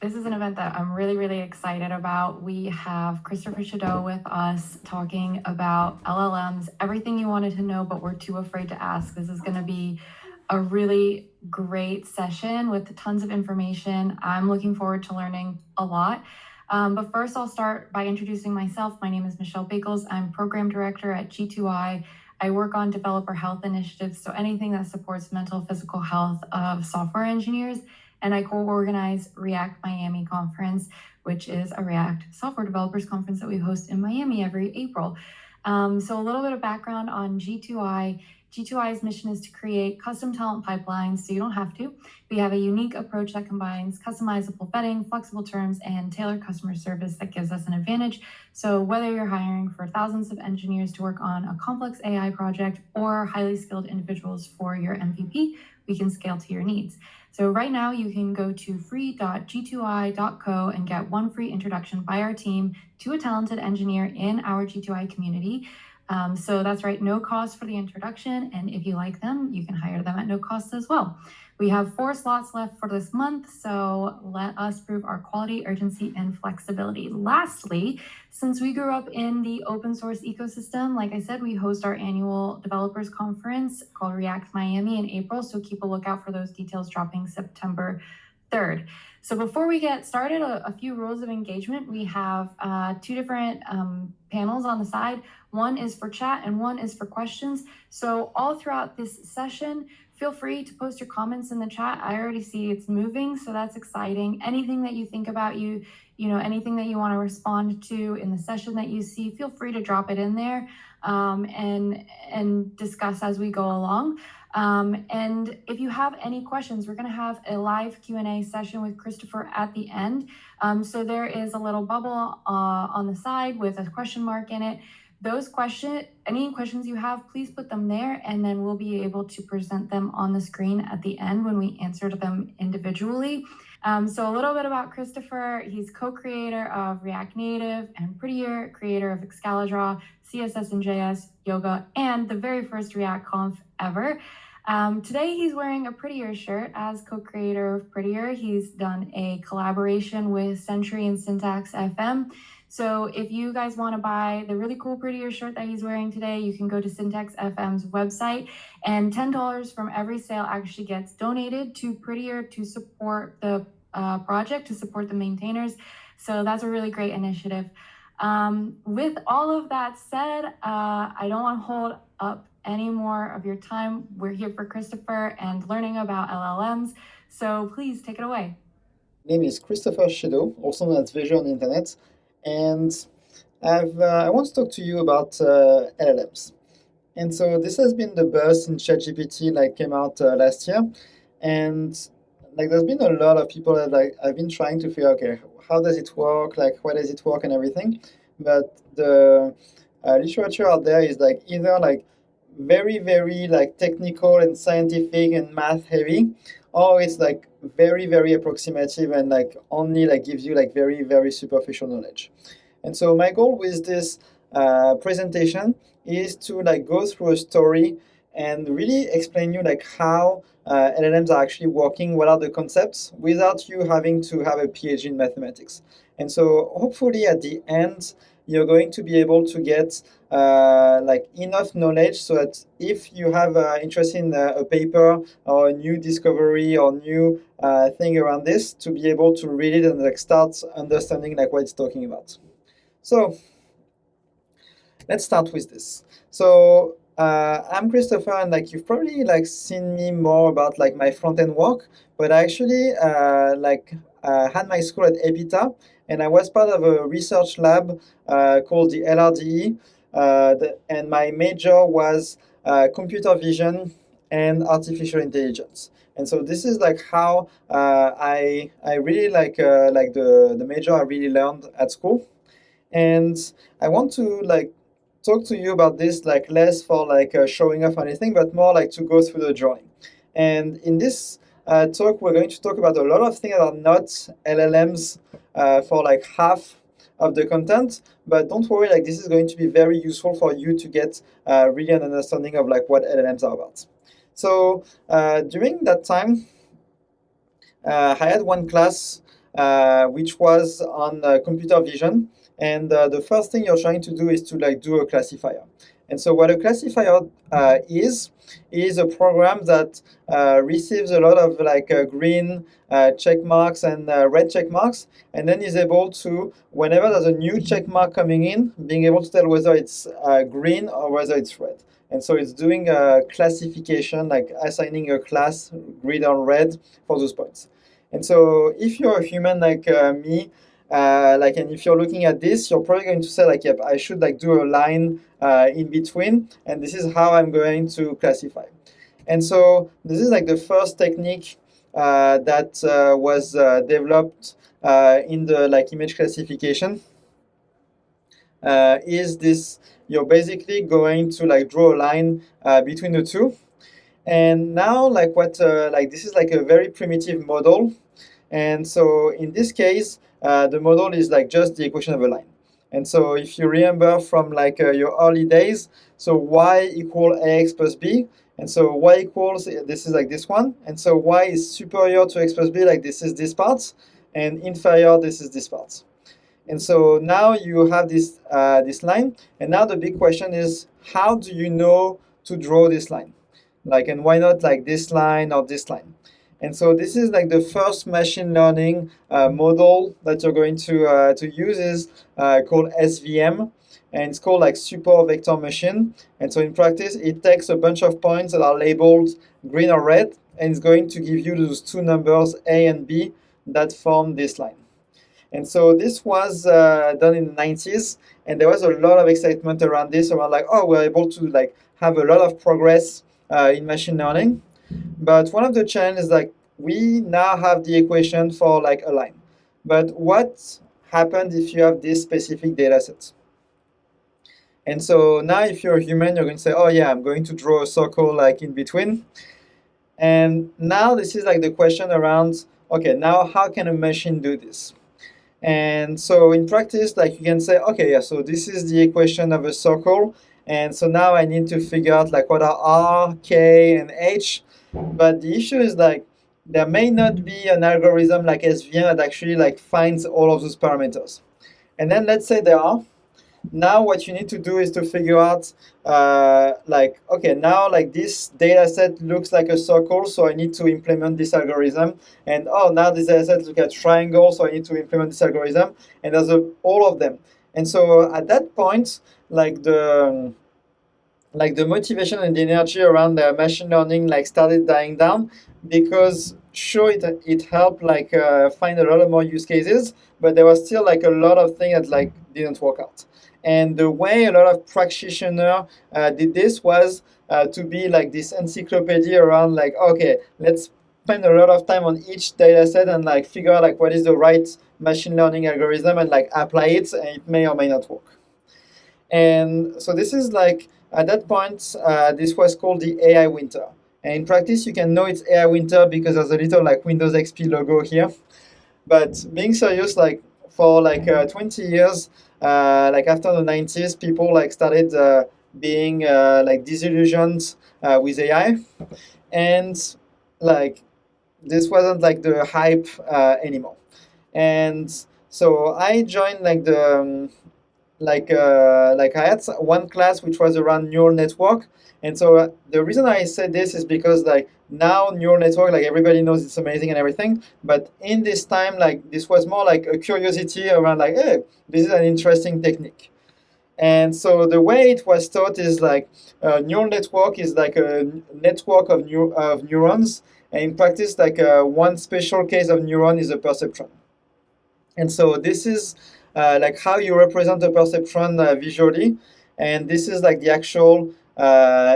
This is an event that I'm really, really excited about. We have Christopher Chedeau with us talking about LLMs, everything you wanted to know, but were too afraid to ask. This is going to be a really great session with tons of information. I'm looking forward to learning a lot. But first, I'll start by introducing myself. My name is Michelle Bakels. I'm Program Director at G2I. I work on developer health initiatives, so anything that supports mental, physical health of software engineers. And I co-organize React Miami Conference, which is a React software developers conference that we host in Miami every April. So a little bit of background on G2I. G2I's mission is to create custom talent pipelines so you don't have to. We have a unique approach that combines customizable vetting, flexible terms, and tailored customer service that gives us an advantage. So whether you're hiring for thousands of engineers to work on a complex AI project or highly skilled individuals for your MVP, we can scale to your needs. So right now you can go to free.g2i.co and get one free introduction by our team to a talented engineer in our G2I community. So that's right, no cost for the introduction. And if you like them, you can hire them at no cost as well. We have 4 slots left for this month, so let us prove our quality, urgency, and flexibility. Lastly, since we grew up in the open source ecosystem, like I said, we host our annual developers conference called React Miami in April, so keep a lookout for those details dropping September 3rd. So before we get started, a few rules of engagement. We have 2 different panels on the side. One is for chat and one is for questions. So all throughout this session, feel free to post your comments in the chat. I already see it's moving, so that's exciting. Anything that you think about, anything that you want to respond to in the session that you see, feel free to drop it in there and discuss as we go along. And if you have any questions, we're going to have a live Q&A session with Christopher at the end. So there is a little bubble on the side with a question mark in it. Any questions you have, please put them there, and then we'll be able to present them on the screen at the end when we answer them individually. So a little bit about Christopher. He's co-creator of React Native and Prettier, creator of Excalidraw, CSS and JS, Yoga, and the very first React Conf ever. Today he's wearing a Prettier shirt as co-creator of Prettier. He's done a collaboration with Sentry and Syntax FM. So if you guys want to buy the really cool Prettier shirt that he's wearing today, you can go to Syntax FM's website, and $10 from every sale actually gets donated to Prettier to support the project, to support the maintainers. So that's a really great initiative. With all of that said, I don't want to hold up any more of your time. We're here for Christopher and learning about LLMs. So please take it away. My name is Christopher Chedeau, also known as Visual on the Internet, and I want to talk to you about LLMs. And so this has been the buzz in ChatGPT, came out last year, and there's been a lot of people that I've been trying to figure, okay, how does it work? Why does it work and everything? But the literature out there is either very, very technical and scientific and math heavy, or it's very, very approximative and only gives you very, very superficial knowledge. And so my goal with this presentation is to go through a story and really explain you how LLMs are actually working, what are the concepts, without you having to have a PhD in mathematics. And so hopefully at the end, you're going to be able to get enough knowledge so that if you have interest in a paper or a new discovery or new thing around this, to be able to read it and start understanding what it's talking about. So let's start with this. So I'm Christopher, and you've probably seen me more about my front-end work, but I actually had my school at EPITA, and I was part of a research lab called the LRDE, and my major was computer vision and artificial intelligence. And so this is how I really the major I really learned at school. And I want to talk to you about this less for showing off anything, but more to go through the journey. And in this talk, we're going to talk about a lot of things that are not LLMs for half of the content, but don't worry, this is going to be very useful for you to get really an understanding of what LLMs are about. So during that time, I had one class which was on computer vision. And the first thing you're trying to do is to like do a classifier. And so what a classifier is a program that receives a lot of like green check marks and red check marks, and then is able to, whenever there's a new check mark coming in, being able to tell whether it's green or whether it's red. And so it's doing a classification, like assigning a class, green or red, for those points. And so if you're a human like me, and if you're looking at this, you're probably going to say like, yep, I should like do a line in between, and this is how I'm going to classify. And so this is like the first technique that was developed in the like image classification. Is this, you're basically going to like draw a line between the two. And now like what like this is like a very primitive model. And so in this case, the model is like just the equation of a line. And so if you remember from like your early days, so y equal ax plus b, and so y equals, this is like this one, and so y is superior to x plus b, like this is this part, and inferior, this is this part. And so now you have this this line, and now the big question is, how do you know to draw this line? Like, and why not like this line or this line? And so this is like the first machine learning model that you're going to use is called SVM, and it's called like super vector machine. And so in practice, it takes a bunch of points that are labeled green or red, and it's going to give you those two numbers A and B that form this line. And so this was done in the 90s, and there was a lot of excitement around this, around like, oh, we're able to like have a lot of progress in machine learning. But one of the challenges is like we now have the equation for like a line. But what happens if you have this specific data set? And so now if you're a human, you're going to say, oh yeah, I'm going to draw a circle like in between. And now this is like the question around, okay, now how can a machine do this? And so in practice, like you can say, okay, yeah, so this is the equation of a circle. And so now I need to figure out like what are R, K, and H. But the issue is like there may not be an algorithm like SVM that actually like finds all of those parameters. And then let's say there are. Now what you need to do is to figure out like, okay, now like this data set looks like a circle, so I need to implement this algorithm. And oh, now this data set looks like a triangle, so I need to implement this algorithm. And there's all of them. And so at that point, like the motivation and the energy around the machine learning like started dying down, because sure it helped like find a lot of more use cases, but there was still like a lot of things that like didn't work out. And the way a lot of practitioners did this was to be like this encyclopedia around like, okay, let's spend a lot of time on each data set and like figure out like what is the right machine learning algorithm and like apply it, and it may or may not work. And so this is like, at that point, this was called the AI winter. And in practice, you can know it's AI winter because there's a little like Windows XP logo here. But being serious, like for like 20 years, like after the 90s, people like started being like disillusioned with AI, and like this wasn't like the hype anymore. And so I joined like the like I had one class which was around neural network. And so the reason I said this is because like now neural network, like everybody knows it's amazing and everything, but in this time, like this was more like a curiosity around like, hey, this is an interesting technique. And so the way it was taught is like neural network is like a network of neurons, and in practice, like one special case of neuron is a perceptron. And so this is like how you represent a perceptron visually, and this is like the actual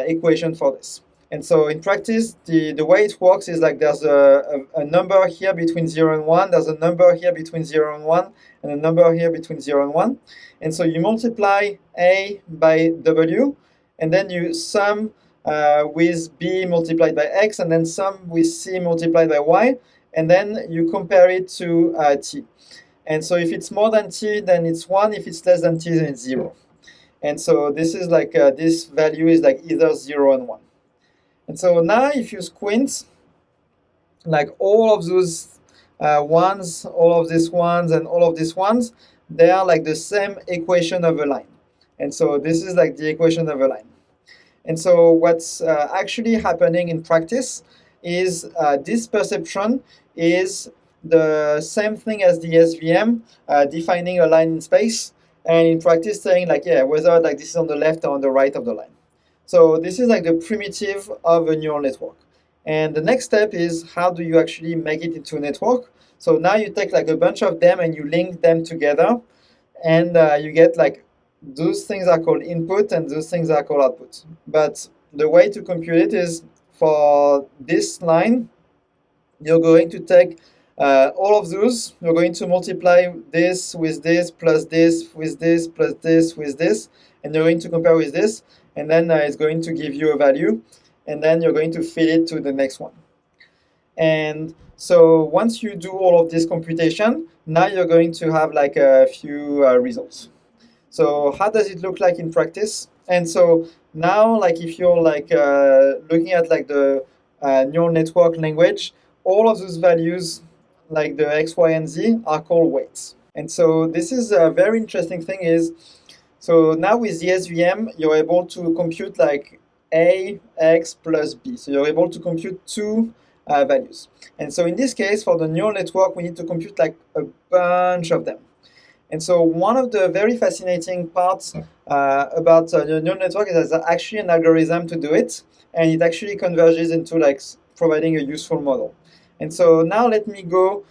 equation for this. And so in practice, the way it works is like there's a number here between 0 and 1, there's a number here between 0 and 1, and a number here between 0 and 1. And so you multiply A by W, and then you sum with B multiplied by X, and then sum with C multiplied by Y, and then you compare it to T. And so if it's more than T, then it's 1. If it's less than T, then it's 0. And so this is like, this value is like either 0 and 1. And so now if you squint, like all of those ones, all of these ones, and all of these ones, they are like the same equation of a line. And so this is like the equation of a line. And so what's actually happening in practice is this perceptron is the same thing as the SVM, defining a line in space, and in practice saying like, yeah, whether like this is on the left or on the right of the line. So this is like the primitive of a neural network. And the next step is how do you actually make it into a network? So now you take like a bunch of them and you link them together, and you get like those things are called input and those things are called output. But the way to compute it is for this line, you're going to take all of those, you're going to multiply this with this, plus this with this, plus this with this, and you're going to compare with this, and then it's going to give you a value, and then you're going to feed it to the next one. And so once you do all of this computation, now you're going to have like a few results. So how does it look like in practice? And so now, like if you're like looking at like the neural network language, all of those values, like the X, Y, and Z, are called weights. And so this is a very interesting thing is, so now with the SVM, you're able to compute like A, X plus B. So you're able to compute two values. And so in this case, for the neural network, we need to compute like a bunch of them. And so one of the very fascinating parts about the neural network is that there's actually an algorithm to do it, and it actually converges into like providing a useful model. And so now let me go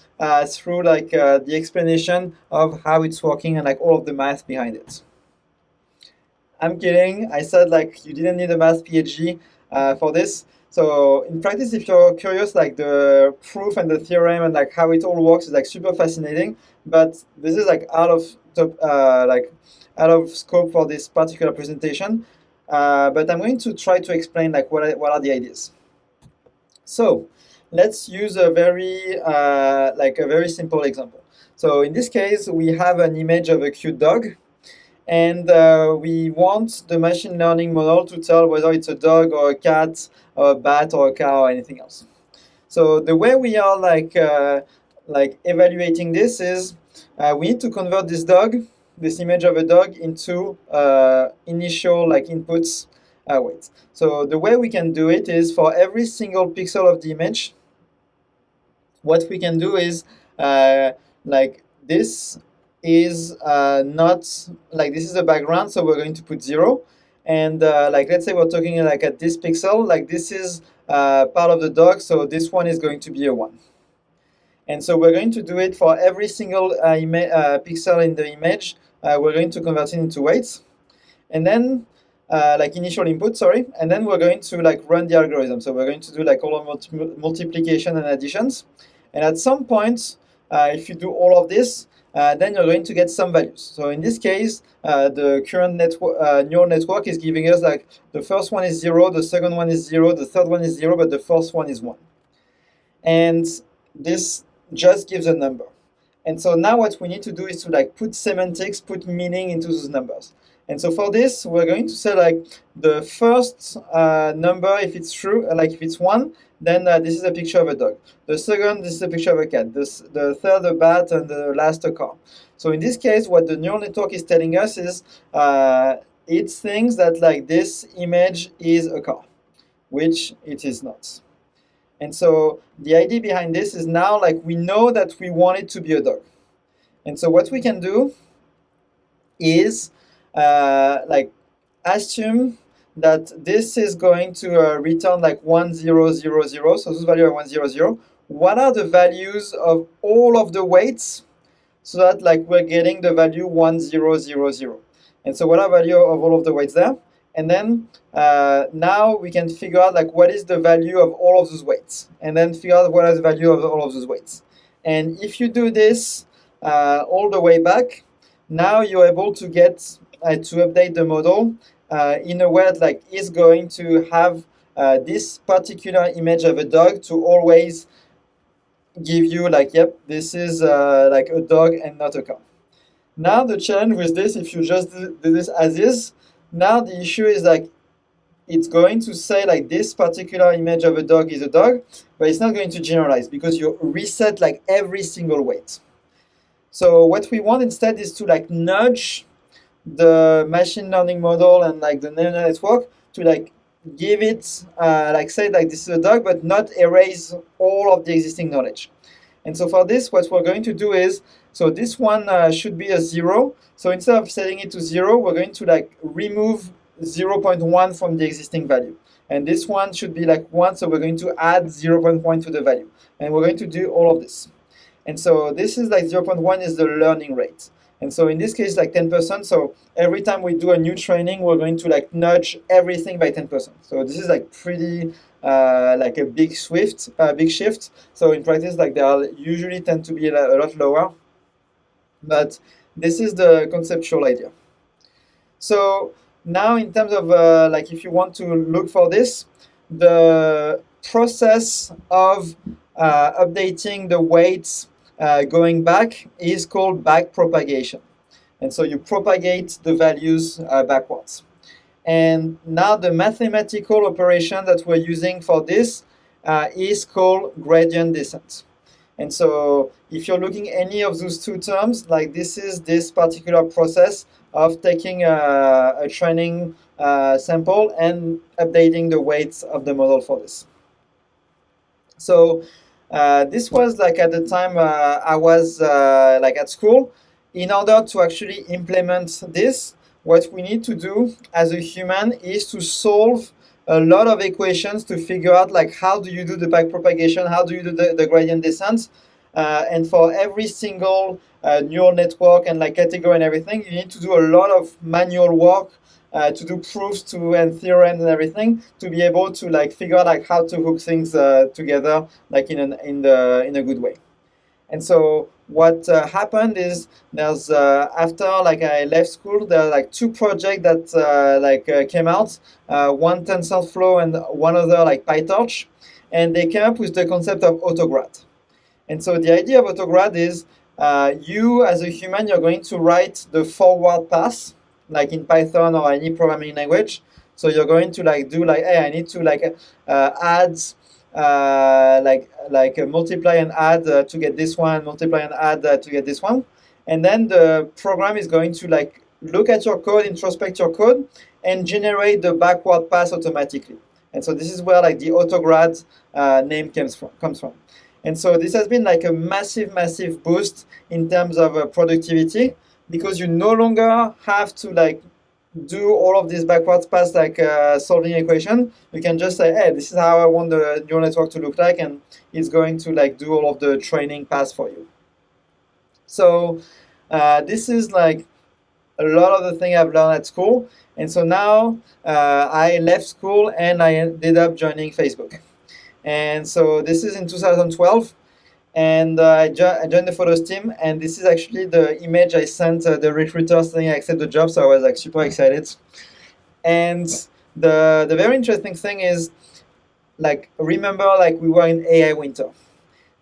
through like the explanation of how it's working and like all of the math behind it. I'm kidding. I said like you didn't need a math PhD for this. So in practice, if you're curious, like the proof and the theorem and like how it all works is like super fascinating. But this is like out of scope for this particular presentation. But I'm going to try to explain like what are the ideas. So let's use a very simple example. So in this case, we have an image of a cute dog, and we want the machine learning model to tell whether it's a dog or a cat or a bat or a cow or anything else. So the way we are like evaluating this is we need to convert this image of a dog into initial like inputs weights. So the way we can do it is for every single pixel of the image, what we can do is like this is not like this is a background, so we're going to put 0. And like let's say we're talking like at this pixel, like this is part of the dog, so this one is going to be a 1. And so we're going to do it for every single pixel in the image. We're going to convert it into weights, and then like initial input, sorry, and then we're going to like run the algorithm. So we're going to do like all of multiplication and additions, and at some point, if you do all of this, then you're going to get some values. So in this case, the current neural network is giving us like the first one is 0, the second one is 0, the third one is 0, but the fourth one is 1. And this just gives a number. And so now what we need to do is to like put semantics, put meaning into those numbers. And so for this, we're going to say like the first number, if it's true, like if it's 1, then this is a picture of a dog. The second, this is a picture of a cat. The third, a bat, and the last, a car. So in this case, what the neural network is telling us is it thinks that like this image is a car, which it is not. And so the idea behind this is now like we know that we want it to be a dog. And so what we can do is like assume that this is going to return like 1, 0, 0, 0. So those values are 1, 0, 0. What are the values of all of the weights so that like we're getting the value 1, 0, 0, 0. And so what are value of all of the weights there? And then now we can figure out like what is the value of all of those weights, and then figure out what is the value of all of those weights. And if you do this all the way back, now you're able to get to update the model in a way that like is going to have this particular image of a dog to always give you like, yep, this is like a dog and not a car. Now the challenge with this, if you just do this as is, now the issue is like it's going to say like this particular image of a dog is a dog, but it's not going to generalize because you reset like every single weight. So what we want instead is to like nudge the machine learning model and like the neural network to like give it like say like this is a dog, but not erase all of the existing knowledge. And so for this, what we're going to do is, so this one should be a 0. So instead of setting it to 0, we're going to like remove 0.1 from the existing value. And this one should be like 1, so we're going to add 0.1 to the value. And we're going to do all of this. And so this is like 0.1 is the learning rate. And so in this case, like 10%. So every time we do a new training, we're going to like nudge everything by 10%. So this is like pretty like a big shift. So in practice, like they are usually tend to be a lot lower. But this is the conceptual idea. So now in terms of like if you want to look for this, the process of updating the weights going back is called back propagation. And so you propagate the values backwards. And now the mathematical operation that we're using for this is called gradient descent. And so if you're looking any of those two terms, like this is this particular process of taking a training sample and updating the weights of the model for this. So this was like at the time I was like at school. In order to actually implement this, what we need to do as a human is to solve a lot of equations to figure out like how do you do the backpropagation, how do you do the gradient descent, and for every single neural network and like category and everything, you need to do a lot of manual work to do proofs to and theorems and everything to be able to like figure out like how to hook things together like in a good way. And so what happened is there's after like I left school, there are like two projects that came out, one TensorFlow and one other like PyTorch, and they came up with the concept of autograd. And so the idea of autograd is you as a human, you're going to write the forward pass, like in Python or any programming language. So you're going to like do like, hey, I need to like add multiply and add to get this one, multiply and add to get this one. And then the program is going to like look at your code, introspect your code, and generate the backward pass automatically. And so this is where like the autograd name comes from. And so this has been like a massive boost in terms of productivity, because you no longer have to like do all of this backwards pass like solving equation. You can just say, hey, this is how I want the neural network to look like, and it's going to like do all of the training pass for you. So this is like a lot of the thing I've learned at school. And so now I left school and I ended up joining Facebook. And so this is in 2012. And I joined the photos team, and this is actually the image I sent the recruiter saying I accept the job. So I was like super excited. And the very interesting thing is, like, remember, like we were in AI winter,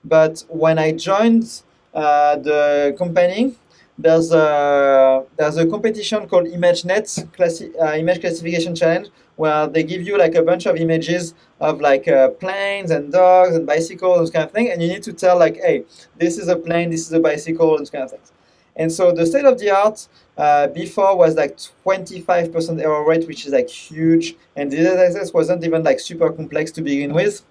but when I joined the company, there's a competition called ImageNet Image Classification Challenge, where they give you like a bunch of images of like planes and dogs and bicycles and this kind of thing, and you need to tell like, hey, this is a plane, this is a bicycle, and this kind of things. And so the state of the art before was like 25% error rate, which is like huge, and the data access wasn't even like super complex to begin with.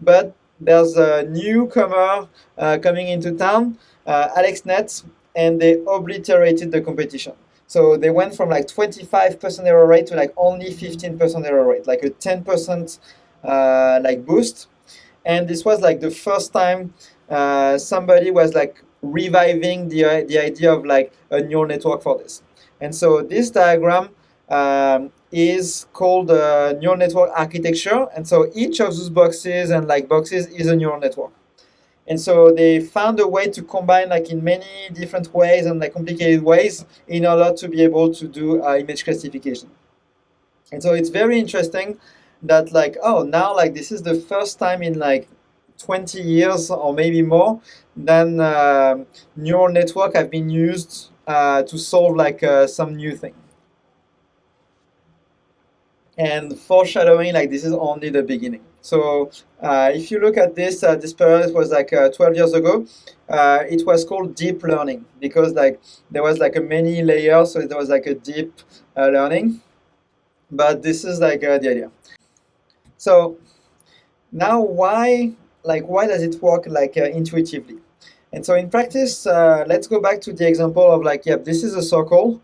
But there's a newcomer coming into town, AlexNet, and they obliterated the competition. So they went from like 25% error rate to like only 15% error rate, like a 10% like boost. And this was like the first time somebody was like reviving the idea of like a neural network for this. And so this diagram is called neural network architecture. And so each of those boxes and like boxes is a neural network. And so they found a way to combine like in many different ways and like complicated ways in order to be able to do image classification. And so it's very interesting that like, oh, now like this is the first time in like 20 years or maybe more then neural network have been used to solve like some new thing. and foreshadowing like this is only the beginning. So if you look at this, this period was like 12 years ago. It was called deep learning because like there was like a many layers, so it was like a deep learning. But this is like the idea. So now why does it work like intuitively? And so in practice, let's go back to the example of like, yep, this is a circle.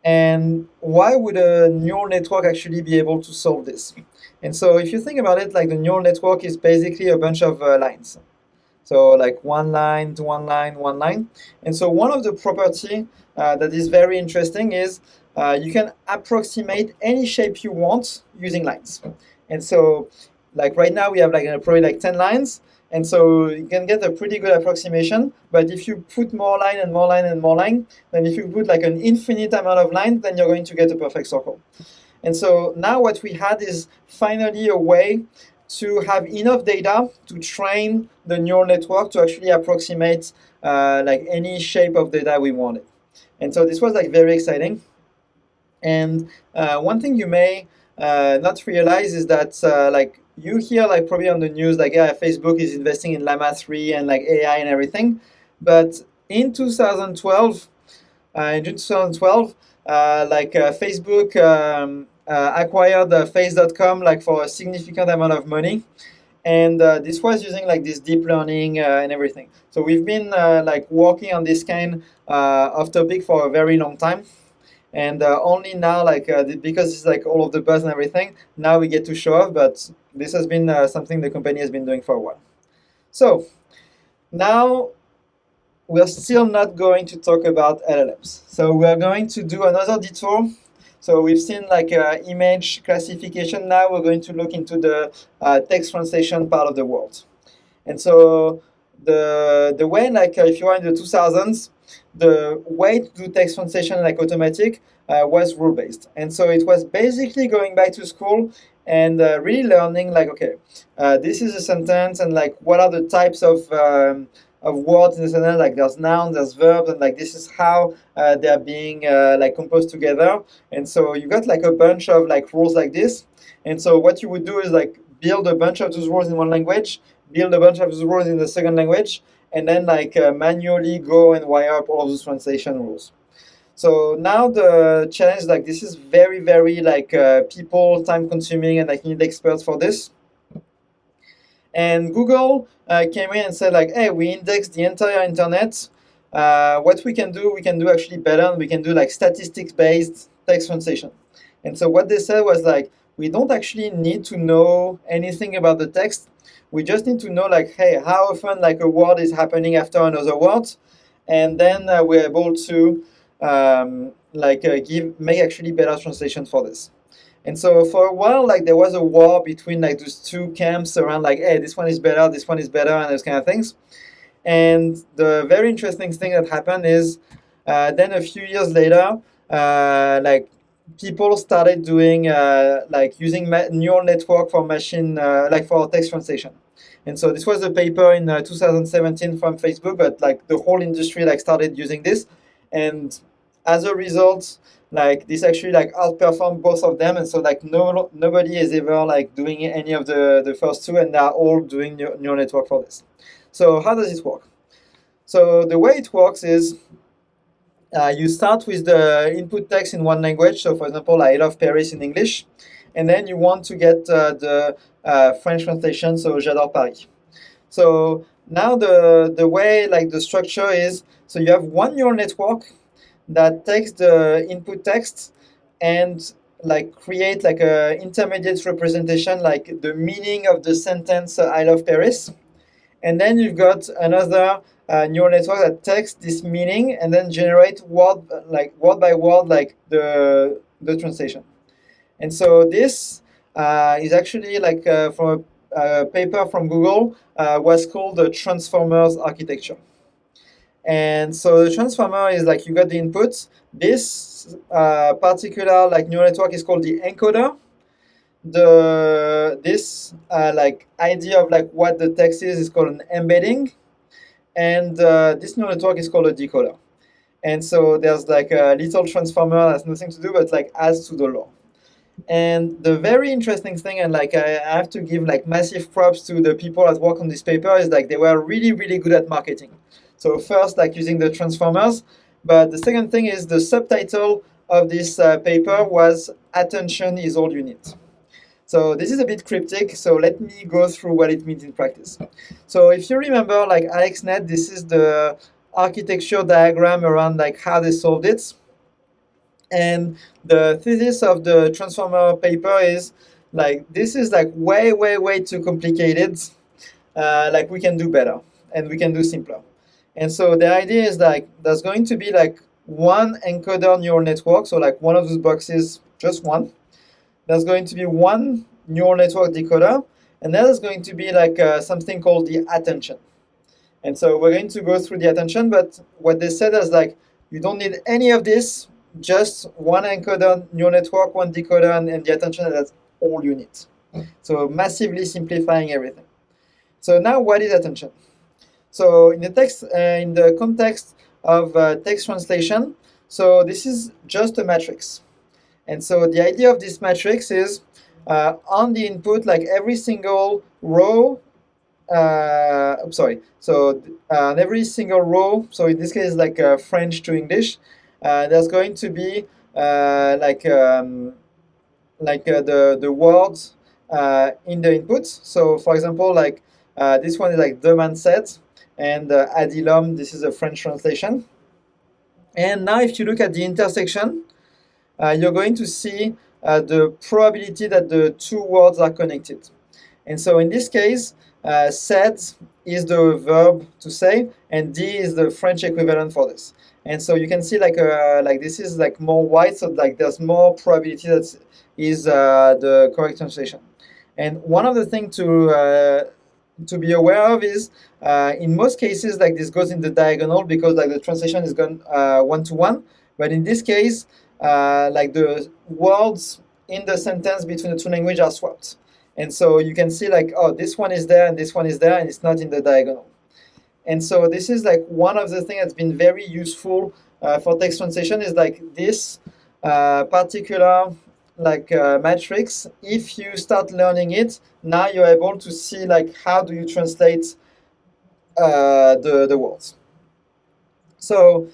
And why would a neural network actually be able to solve this? And so if you think about it, like the neural network is basically a bunch of lines. So like one line to one line, one line. And so one of the property that is very interesting is you can approximate any shape you want using lines. And so like right now we have like probably like 10 lines. And so you can get a pretty good approximation. But if you put more line and more line and more line, then if you put like an infinite amount of line, then you're going to get a perfect circle. And so now what we had is finally a way to have enough data to train the neural network to actually approximate like any shape of data we wanted. And so this was like very exciting. And one thing you may not realize is that like you hear like probably on the news like yeah, Facebook is investing in Llama 3 and like AI and everything. But in 2012, in June 2012, Facebook acquired Face.com like for a significant amount of money, and this was using like this deep learning and everything. So we've been like working on this kind of topic for a very long time, and only now like because it's like all of the buzz and everything, now we get to show off. But this has been something the company has been doing for a while. So now we're still not going to talk about LLMs. So we're going to do another detour. So we've seen like image classification. Now we're going to look into the text translation part of the world. And so the way like if you are in the 2000s, the way to do text translation like automatic was rule based. And so it was basically going back to school and really learning like okay, this is a sentence and like what are the types of words in the sentence, like there's nouns, there's verbs, and like this is how they're being like composed together. And so you got like a bunch of like rules like this. And so what you would do is like build a bunch of those rules in one language, build a bunch of those rules in the second language, and then like manually go and wire up all those translation rules. So now the challenge is like this is very, very like people time consuming and like you need experts for this. And Google came in and said like, hey, we index the entire internet. What we can do actually better, and we can do like statistics-based text translation. And so what they said was like, we don't actually need to know anything about the text. We just need to know like, hey, how often like a word is happening after another word, and then we're able to make actually better translation for this. And so for a while, like there was a war between like those two camps around like, hey, this one is better, and those kind of things. And the very interesting thing that happened is then a few years later, like people started doing like using neural network for machine like for text translation. And so this was a paper in 2017 from Facebook, but like the whole industry like started using this, and as a result, like this actually like outperformed both of them. And so like nobody is ever like doing any of the first two, and they're all doing neural network for this. So how does it work? So the way it works is you start with the input text in one language. So for example, I love Paris in English, and then you want to get the French translation, so j'adore Paris. So now the way like the structure is, so you have one neural network that takes the input text and like create like a intermediate representation, like the meaning of the sentence I love Paris. And then you've got another neural network that takes this meaning and then generate word by word like the translation. And so this is actually like from a paper from Google was called the transformers architecture. And so the transformer is like you got the inputs. This particular like neural network is called the encoder. This like idea of like what the text is called an embedding, and this neural network is called a decoder. And so there's like a little transformer that has nothing to do but like adds to the law. And the very interesting thing, and like I have to give like massive props to the people that work on this paper, is like they were really, really good at marketing. So first, like using the transformers, but the second thing is the subtitle of this paper was "Attention is all you need." So this is a bit cryptic, so let me go through what it means in practice. So if you remember, like AlexNet, this is the architecture diagram around like how they solved it. And the thesis of the transformer paper is like this is like way, way, way too complicated. Like we can do better and we can do simpler. And so the idea is like there's going to be like one encoder neural network, so like one of those boxes, just one. There's going to be one neural network decoder, and then there's going to be like something called the attention. And so we're going to go through the attention, but what they said is like you don't need any of this, just one encoder neural network, one decoder, and the attention, and that's all you need. So massively simplifying everything. So now what is attention? So in the text, in the context of text translation, so this is just a matrix. And so the idea of this matrix is on the input, like every single row, so on every single row, so in this case, like French to English, there's going to be the words in the input. So for example, like this one is like demand set, and adilum, this is a French translation. And now if you look at the intersection, you're going to see the probability that the two words are connected. And so in this case, said is the verb to say, and D is the French equivalent for this. And so you can see like this is like more white, so like there's more probability that is the correct translation. And one of the things to be aware of is in most cases like this goes in the diagonal because like the translation is gone one to one, but in this case like the words in the sentence between the two languages are swapped. And so you can see like, oh, this one is there and this one is there and it's not in the diagonal. And so this is like one of the things that's been very useful for text translation is like this particular like matrix. If you start learning it, now you're able to see like how do you translate the words. So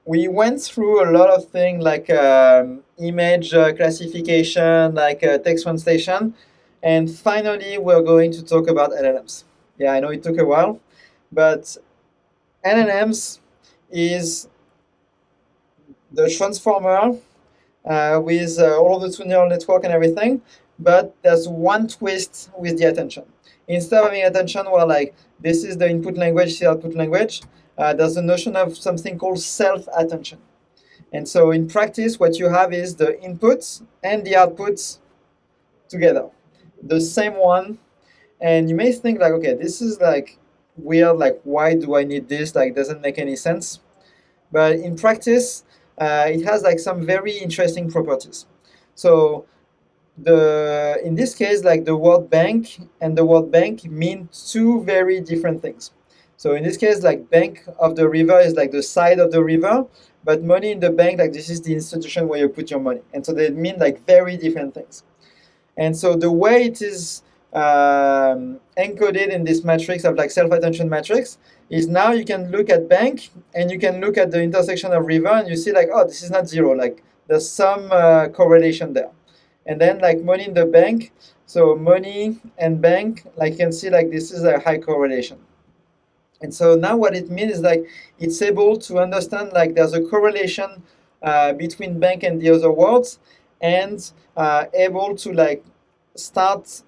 we went through a lot of things like image classification, like text translation, and finally we're going to talk about LLMs. Yeah, I know it took a while, but LLMs is the transformer with all of the two neural network and everything, but there's one twist with the attention. Instead of having attention where like this is the input language, this is the output language, there's a notion of something called self-attention. And so in practice, what you have is the inputs and the outputs together, the same one. And you may think like, okay, this is like weird, like why do I need this? Like doesn't make any sense. But in practice, it has like some very interesting properties. So in this case, like the word bank and the word bank mean two very different things. So in this case, like bank of the river is like the side of the river, but money in the bank, like this is the institution where you put your money. And so they mean like very different things. And so the way it is encoded in this matrix of like self-attention matrix is now you can look at bank and you can look at the intersection of river and you see like, oh, this is not zero, like there's some correlation there. And then like money in the bank, so money and bank, like you can see like this is a high correlation. And so now what it means is like it's able to understand like there's a correlation between bank and the other words, and able to like start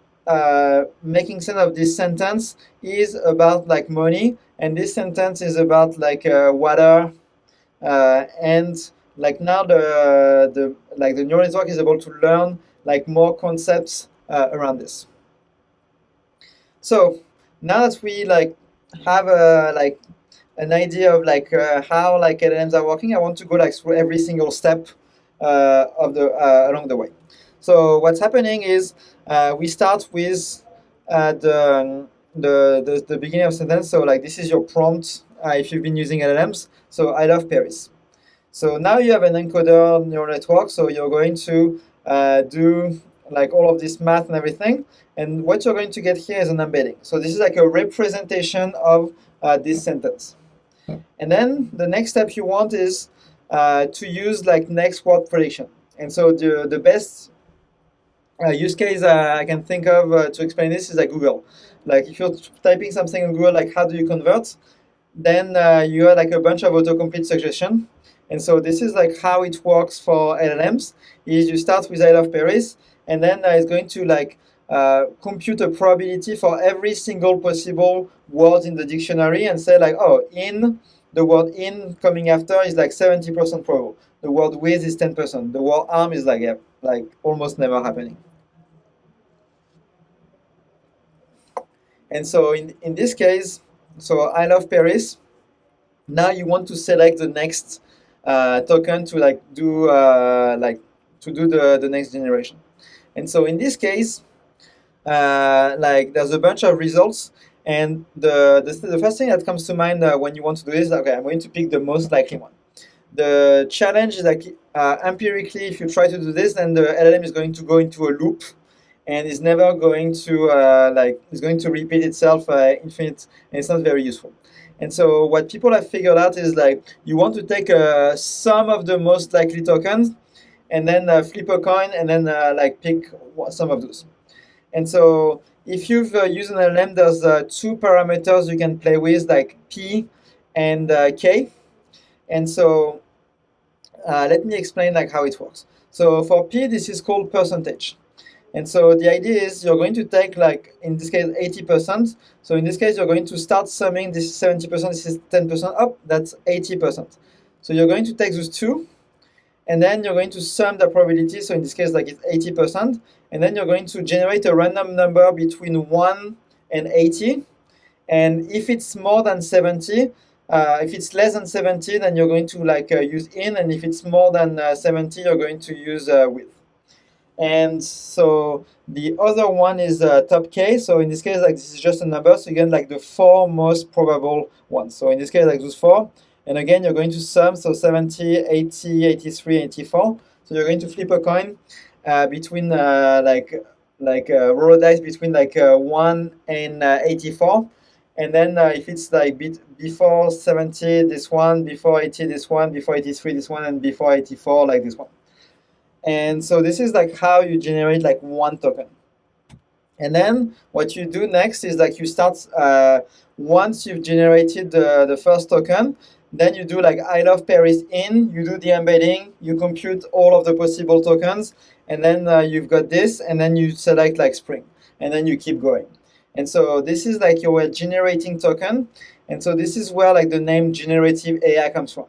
making sense of this sentence is about like money, and this sentence is about like water, and like now the neural network is able to learn like more concepts around this. So now that we like have an idea of like how like LLMs are working, I want to go like through every single step of the along the way. So what's happening is we start with the beginning of sentence. So like this is your prompt if you've been using LLMs. So I love Paris. So now you have an encoder neural network. So you're going to do like all of this math and everything. And what you're going to get here is an embedding. So this is like a representation of this sentence. And then the next step you want is to use like next word prediction. And so the best use case I can think of to explain this is like Google. Like if you're typing something on Google, like how do you convert? Then you have like a bunch of autocomplete suggestion. And so this is like how it works for LLMs. Is you start with I love Paris, and then it's going to like compute a probability for every single possible word in the dictionary and say like, oh, in the word in coming after is like 70% probable. The word with is 10%. The word arm is like, yeah, like almost never happening. And so in this case, so I love Paris. Now you want to select the next token to like do the next generation. And so in this case, like there's a bunch of results, and the first thing that comes to mind when you want to do this, okay, I'm going to pick the most likely one. The challenge is like empirically, if you try to do this, then the LLM is going to go into a loop, and is never going to it's going to repeat itself infinite, and it's not very useful. And so what people have figured out is like you want to take some of the most likely tokens, and then flip a coin, and then like pick some of those. And so if you've used an LLM, there's two parameters you can play with, like P and K. And so let me explain like how it works. So for P, this is called percentage. And so the idea is you're going to take like, in this case, 80%. So in this case, you're going to start summing this 70%, this is 10% up, that's 80%. So you're going to take those two, and then you're going to sum the probability. So in this case, like it's 80%. And then you're going to generate a random number between 1 and 80. And if it's more than 70, if it's less than 70, then you're going to like use in. And if it's more than 70, you're going to use with. And so the other one is top K. So in this case, like this is just a number. So you get like the 4 most probable ones. So in this case, like those 4. And again, you're going to sum. So 70, 80, 83, 84. So you're going to flip a coin between roll a dice between like 1 and 84. And then if it's like before 70, this one, before 80, this one, before 83, this one, and before 84, like this one. And so this is like how you generate like one token. And then what you do next is like you start, once you've generated the first token, then you do like I love Paris in, you do the embedding, you compute all of the possible tokens, and then you've got this, and then you select like spring, and then you keep going. And so this is like your generating token. And so this is where like the name generative AI comes from.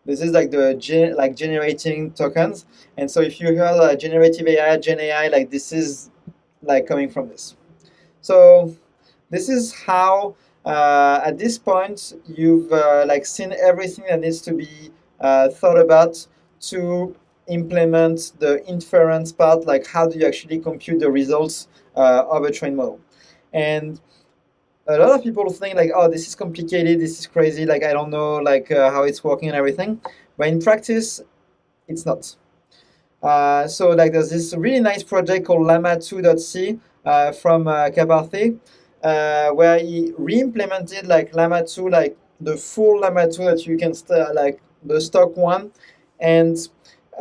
This is like the generating tokens. And so if you hear generative AI, Gen AI, like this is like coming from this. So this is how at this point you've like seen everything that needs to be thought about to implement the inference part. Like how do you actually compute the results of a trained model? And a lot of people think like, oh, this is complicated, this is crazy, like I don't know like how it's working and everything. But in practice, it's not. So like there's this really nice project called llama2.c from Kabarthe, where he re-implemented like Llama 2, like the full Llama 2 that you can like the stock one, and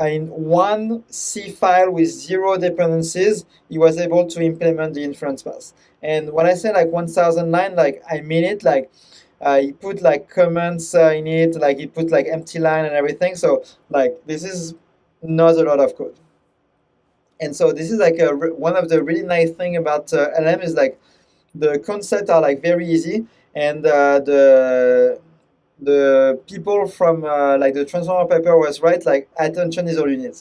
in one C file with 0 dependencies, he was able to implement the inference path. And when I say like 1,000 line, like I mean it. Like he put like comments in it, like he put like empty line and everything. So like this is not a lot of code. And so this is like one of the really nice thing about LM is like the concepts are like very easy, and the people from like the transformer paper was right, like attention is all you need.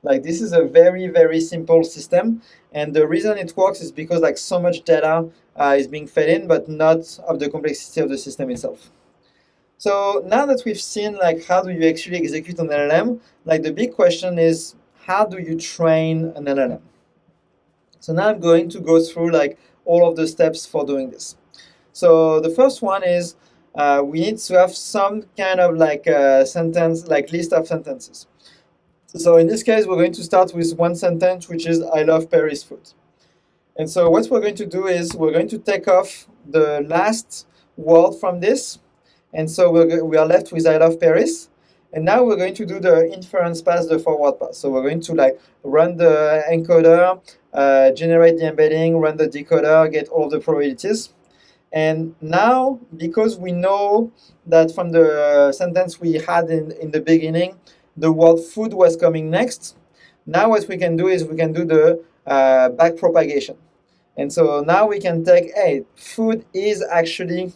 Like this is a very, very simple system, and the reason it works is because like so much data is being fed in, but not of the complexity of the system itself. So now that we've seen like how do you actually execute an LLM, like the big question is how do you train an LLM? So now I'm going to go through like all of the steps for doing this. So the first one is we need to have some kind of like sentence, like list of sentences. So in this case, we're going to start with one sentence, which is I love Paris food. And so what we're going to do is we're going to take off the last word from this. And so we are left with I love Paris. And now we're going to do the inference pass, the forward pass. So we're going to like run the encoder, generate the embedding, run the decoder, get all of the probabilities. And now, because we know that from the sentence we had in the beginning, the word food was coming next, now what we can do is we can do the back propagation. And so now we can take, hey, food is actually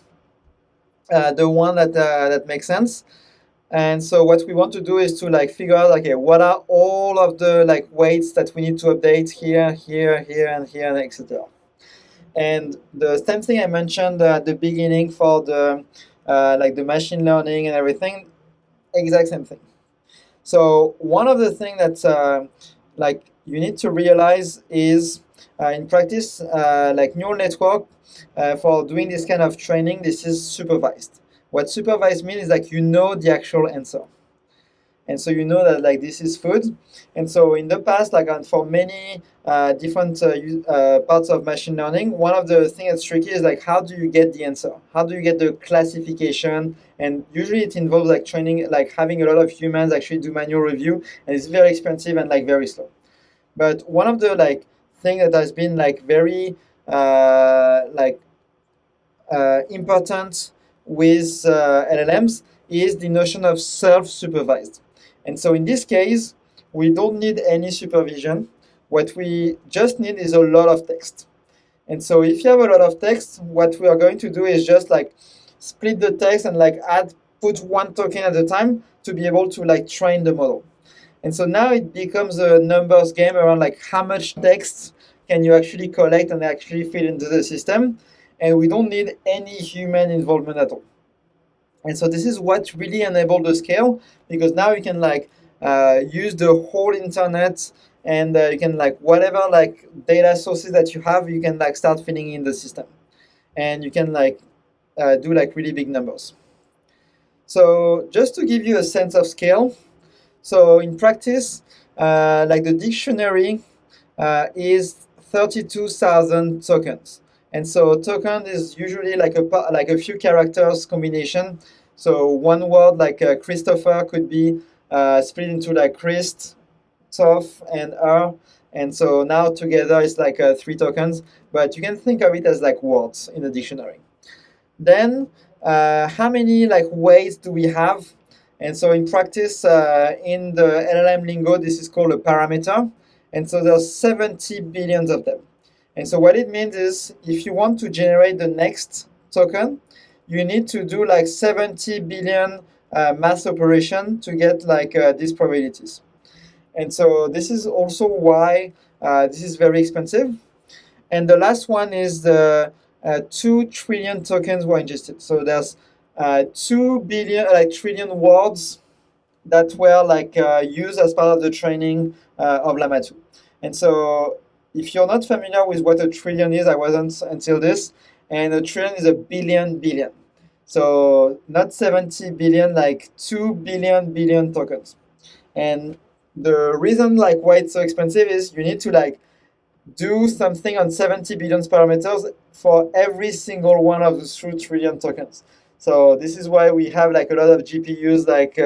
the one that makes sense. And so what we want to do is to like figure out, okay, what are all of the like weights that we need to update here, here, here, and here, and etc. And the same thing I mentioned at the beginning for the like the machine learning and everything, exact same thing. So one of the things that like you need to realize is in practice, like neural network for doing this kind of training, this is supervised. What supervised means is like you know the actual answer. And so you know that like this is food. And so in the past, like for many different parts of machine learning, one of the things that's tricky is like how do you get the answer? How do you get the classification? And usually it involves like training, like having a lot of humans actually do manual review, and it's very expensive and like very slow. But one of the like thing that has been like very important with LLMs is the notion of self-supervised. And so in this case, we don't need any supervision. What we just need is a lot of text. And so if you have a lot of text, what we are going to do is just like split the text and like put one token at a time to be able to like train the model. And so now it becomes a numbers game around like how much text can you actually collect and actually fit into the system. And we don't need any human involvement at all. And so this is what really enabled the scale, because now you can like use the whole internet, and you can like whatever like data sources that you have, you can like start filling in the system, and you can like do like really big numbers. So just to give you a sense of scale, so in practice, like the dictionary is 32,000 tokens. And so token is usually like a few characters combination. So one word like Christopher could be split into like Christ, Toph, and R. And so now together it's like 3 tokens, but you can think of it as like words in the dictionary. Then how many like weights do we have? And so in practice, in the LLM lingo, this is called a parameter. And so there's 70 billions of them. And so what it means is if you want to generate the next token, you need to do like 70 billion math operation to get like these probabilities. And so this is also why this is very expensive. And the last one is the 2 trillion tokens were ingested. So there's 2 billion, like trillion words that were like used as part of the training of Llama 2. And so if you're not familiar with what a trillion is, I wasn't until this, and a trillion is a billion billion. So not 70 billion, like 2 billion tokens. And the reason like why it's so expensive is you need to like do something on 70 billion parameters for every single one of the 2 trillion tokens. So this is why we have like a lot of GPUs like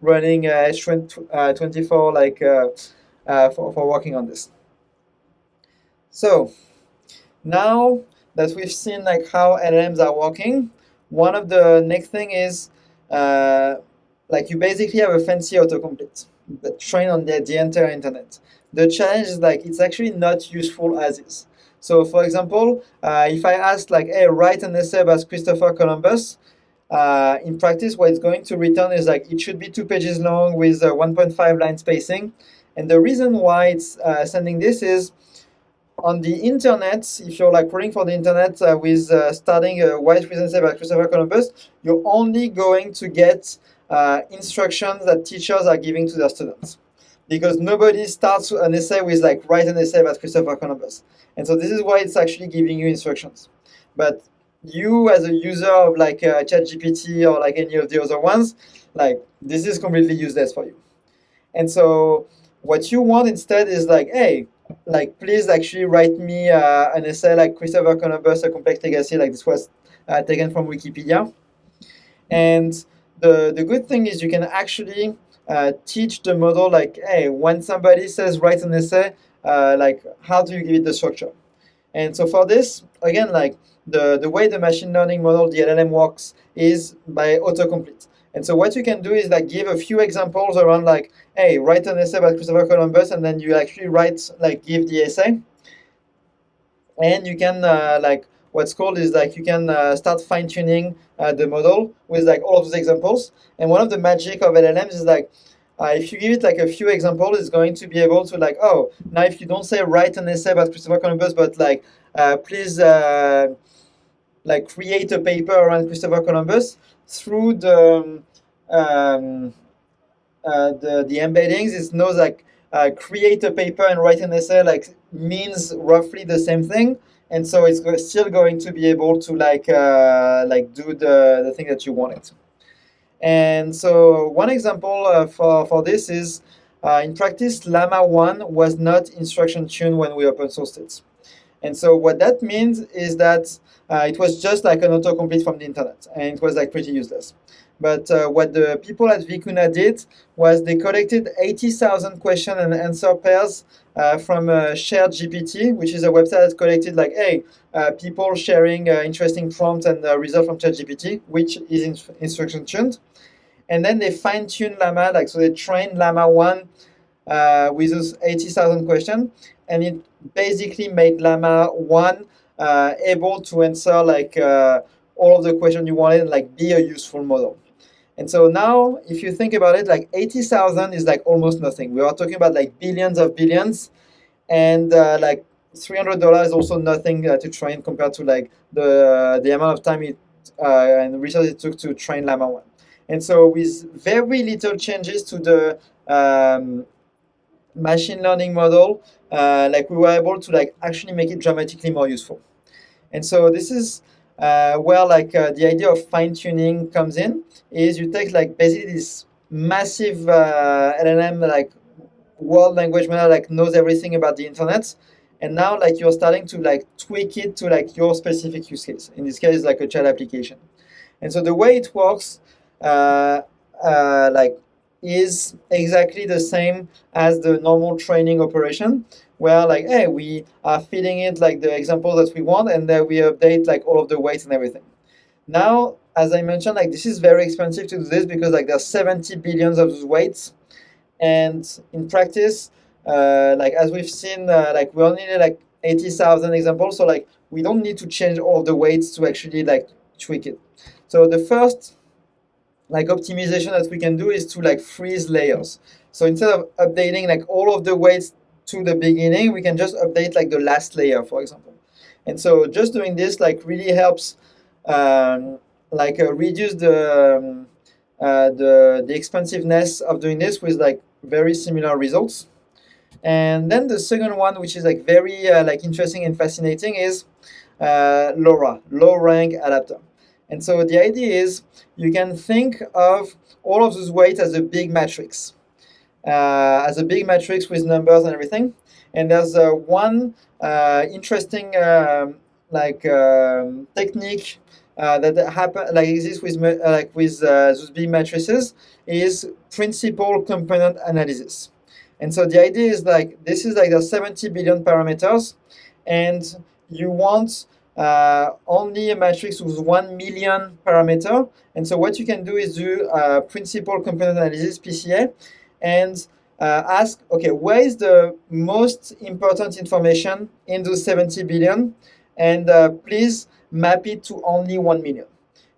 running H24 like for working on this. So now that we've seen like how LLMs are working, one of the next thing is like you basically have a fancy autocomplete that train on the entire internet. The challenge is like it's actually not useful as is. So for example, if I ask like, hey, write an essay about Christopher Columbus, in practice, what it's going to return is like it should be 2 pages long with 1.5 line spacing. And the reason why it's sending this is on the internet, if you're like crawling for the internet with starting a white reason essay about Christopher Columbus, you're only going to get instructions that teachers are giving to their students. Because nobody starts an essay with like write an essay about Christopher Columbus. And so this is why it's actually giving you instructions. But you as a user of like ChatGPT or like any of the other ones, like this is completely useless for you. And so what you want instead is like, hey, like please actually write me an essay like Christopher Columbus, A Complex Legacy, like this was taken from Wikipedia. And the good thing is you can actually teach the model like, hey, when somebody says write an essay, like how do you give it the structure? And so for this, again, like the way the machine learning model, the LLM works is by autocomplete. And so what you can do is like give a few examples around like, hey, write an essay about Christopher Columbus, and then you actually write, like give the essay. And you can like what's called is like you can start fine tuning the model with like all of those examples. And one of the magic of LLMs is like if you give it like a few examples, it's going to be able to like, oh, now if you don't say write an essay about Christopher Columbus, but like please like create a paper around Christopher Columbus through the embeddings, it knows like create a paper and write an essay like means roughly the same thing, and so it's still going to be able to like do the thing that you want it. And so one example for this is in practice, Llama 1 was not instruction tuned when we open sourced it. And so what that means is that it was just like an autocomplete from the internet, and it was like pretty useless. But what the people at Vicuna did was they collected 80,000 question and answer pairs from Shared GPT, which is a website that collected like, hey, people sharing interesting prompts and results from ChatGPT, which is instruction tuned. And then they fine tuned Llama, like so they trained Llama 1 with those 80,000 questions, and it basically made Llama 1 able to answer like all of the questions you wanted and like be a useful model. And so now, if you think about it, like 80,000 is like almost nothing. We are talking about like billions of billions, and like $300 is also nothing to train compared to like the amount of time it and research it took to train Llama 1. And so with very little changes to the machine learning model, like we were able to like actually make it dramatically more useful. And so this is where like the idea of fine tuning comes in. Is you take like basically this massive LLM like world language model like knows everything about the internet, and now like you're starting to like tweak it to like your specific use case. In this case, like a chat application. And so the way it works, like, is exactly the same as the normal training operation, where like, hey, we are feeding it like the example that we want, and then we update like all of the weights and everything. Now, as I mentioned, like this is very expensive to do this because like there's 70 billions of those weights, and in practice, like as we've seen, like we only need like 80,000 examples, so like we don't need to change all the weights to actually like tweak it. So the first like optimization that we can do is to like freeze layers. So instead of updating like all of the weights to the beginning, we can just update like the last layer, for example. And so just doing this like really helps reduce the expensiveness of doing this with like very similar results. And then the second one, which is like very like interesting and fascinating, is LoRa, low rank adapter. And so the idea is you can think of all of those weights as a big matrix, with numbers and everything. And there's one interesting technique that happen like exists with those big matrices is principal component analysis. And so the idea is like this is like the 70 billion parameters, and you want only a matrix with 1 million parameter. And so what you can do is do principal component analysis, PCA, and ask, okay, where is the most important information in those 70 billion? And please map it to only 1 million.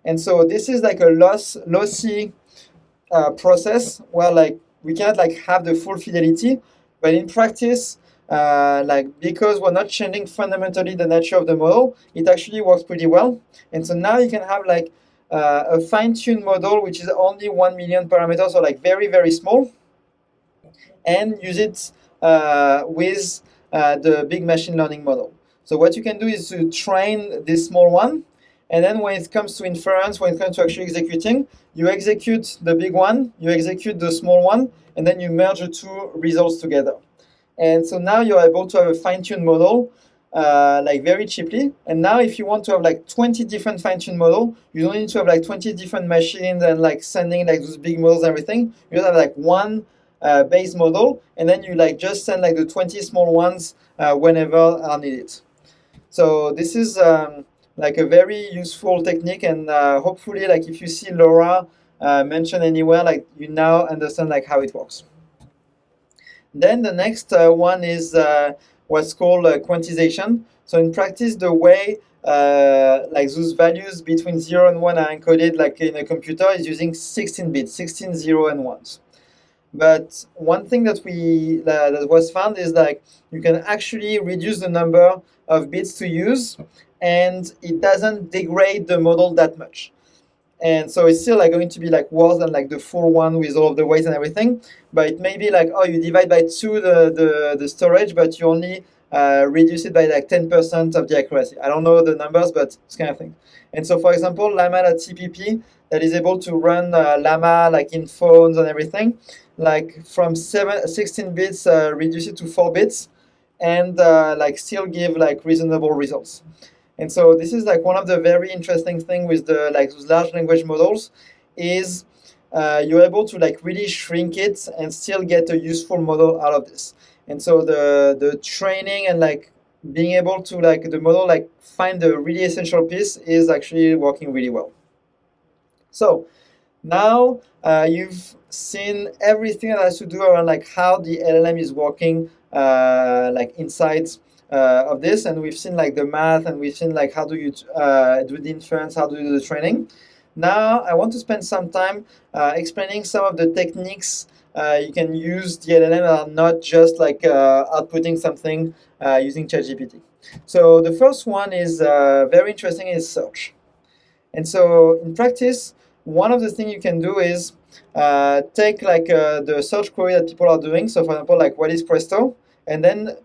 And so this is like a lossy process where like we cannot like have the full fidelity, but in practice, like because we're not changing fundamentally the nature of the model, it actually works pretty well. And so now you can have like a fine-tuned model which is only 1 million parameters, or like very very small, and use it with the big machine learning model. So what you can do is to train this small one, And then when it comes to inference, when it comes to actually executing, you execute the big one, you execute the small one, and then you merge the two results together. And so now you're able to have a fine-tuned model like very cheaply. And now if you want to have like 20 different fine-tuned model, you don't need to have like 20 different machines and like sending like those big models and everything. You just have like one base model, and then you like just send like the 20 small ones whenever are needed. So this is like a very useful technique, and hopefully like if you see Laura mentioned anywhere, like you now understand like how it works. Then the next one is what's called quantization. So in practice, the way like those values between 0 and 1 are encoded like in a computer is using 16 bits, 16 0 and 1s. But one thing that that was found is like you can actually reduce the number of bits to use, and it doesn't degrade the model that much. And so it's still like going to be like worse than like the full one with all of the weights and everything. But it may be like, oh, you divide by 2 the storage, but you only reduce it by like 10% of the accuracy. I don't know the numbers, but it's kind of thing. And so, for example, llama.cpp that is able to run llama like in phones and everything, like from 16 bits, reduce it to 4 bits, and like still give like reasonable results. And so this is like one of the very interesting thing with the like those large language models is you're able to like really shrink it and still get a useful model out of this. And so the training and like being able to like the model like find the really essential piece is actually working really well. So now you've seen everything that has to do around like how the LLM is working like inside of this, and we've seen like the math, and we've seen like how do you do the inference, how do you do the training. Now I want to spend some time explaining some of the techniques you can use the LLM that are not just like outputting something using ChatGPT. So the first one is very interesting, is search. And so in practice, one of the things you can do is take like the search query that people are doing. So for example, like what is Presto? And then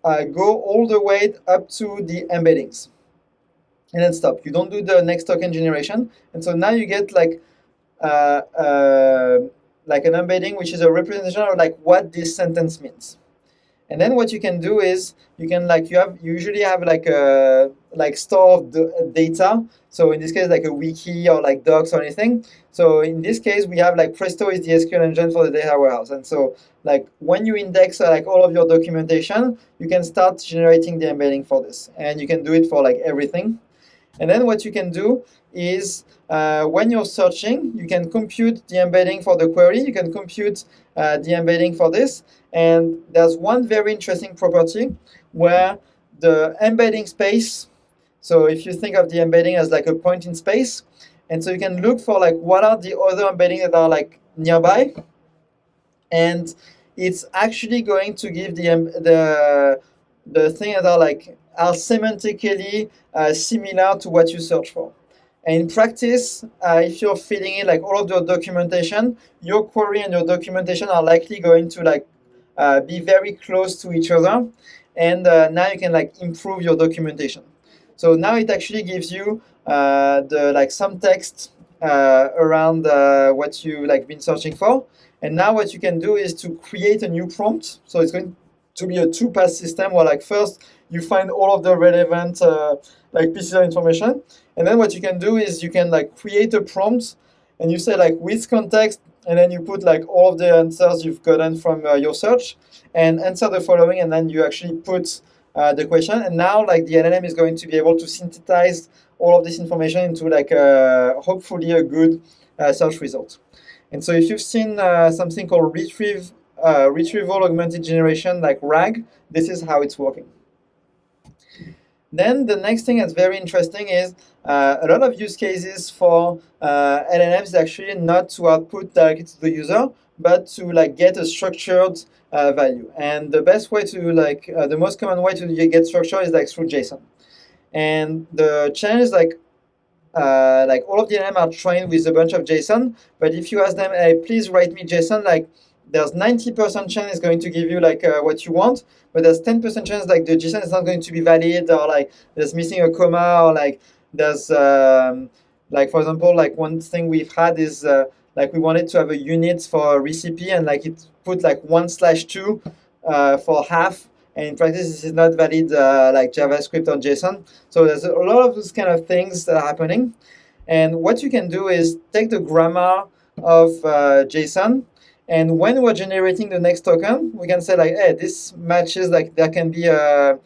go all the way up to the embeddings. And then stop. You don't do the next token generation. And so now you get like an embedding, which is a representation of like what this sentence means. And then what you can do is you can like you usually have like a like store of the data. So in this case, like a wiki or like docs or anything. So in this case, we have like Presto is the SQL engine for the data warehouse. And so like when you index like all of your documentation, you can start generating the embedding for this, and you can do it for like everything. And then what you can do is when you're searching, you can compute the embedding for the query. You can compute the embedding for this. And there's one very interesting property where the embedding space, so if you think of the embedding as like a point in space, and so you can look for like what are the other embeddings that are like nearby, and it's actually going to give the thing that are semantically similar to what you search for. And in practice, if you're feeding it like all of your documentation, your query and your documentation are likely going to like be very close to each other, and now you can like improve your documentation. So now it actually gives you the like some text around what you like been searching for. And now what you can do is to create a new prompt. So it's going to be a two-pass system where like first you find all of the relevant like pieces of information, and then what you can do is you can like create a prompt, and you say like with context, and then you put like all of the answers you've gotten from your search, and answer the following, and then you actually put the question, and now like the LLM is going to be able to synthesize all of this information into like hopefully a good search result. And so if you've seen something called retrieval augmented generation, like RAG, this is how it's working. Then the next thing that's very interesting is a lot of use cases for LLMs actually not to output directly to the user, but to like get a structured value. And the best way to like the most common way to get structure is like through JSON. And the challenge is like all of the LLM are trained with a bunch of JSON, but if you ask them, hey, please write me JSON, like there's 90% chance it's going to give you like what you want, but there's 10% chance like the JSON is not going to be valid, or like there's missing a comma, or like there's like, for example, like one thing we've had is like we wanted to have a unit for a recipe, and like it put like 1/2 for half, and in practice this is not valid like JavaScript or JSON. So there's a lot of those kind of things that are happening. And what you can do is take the grammar of JSON, and when we're generating the next token, we can say like, hey, this matches, like there can be a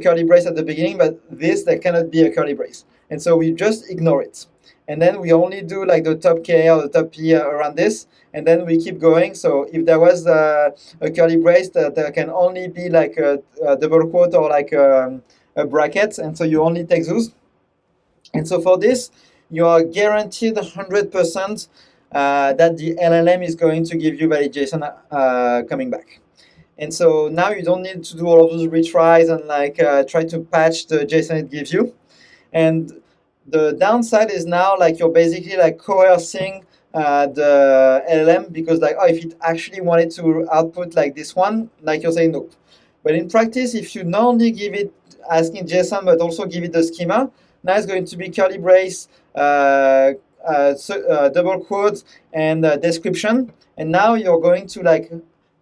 curly brace at the beginning, but this, there cannot be a curly brace. And so we just ignore it. And then we only do like the top K or the top P around this, and then we keep going. So if there was a curly brace, that there can only be like a double quote or like a bracket, and so you only take those. And so for this, you are guaranteed 100% that the LLM is going to give you valid JSON coming back. And so now you don't need to do all of those retries and like try to patch the JSON it gives you. And the downside is now like you're basically like coercing the LLM, because like, oh, if it actually wanted to output like this one, like you're saying no. But in practice, if you not only give it asking JSON, but also give it the schema, now it's going to be curly brace, double quote, and description. And now you're going to like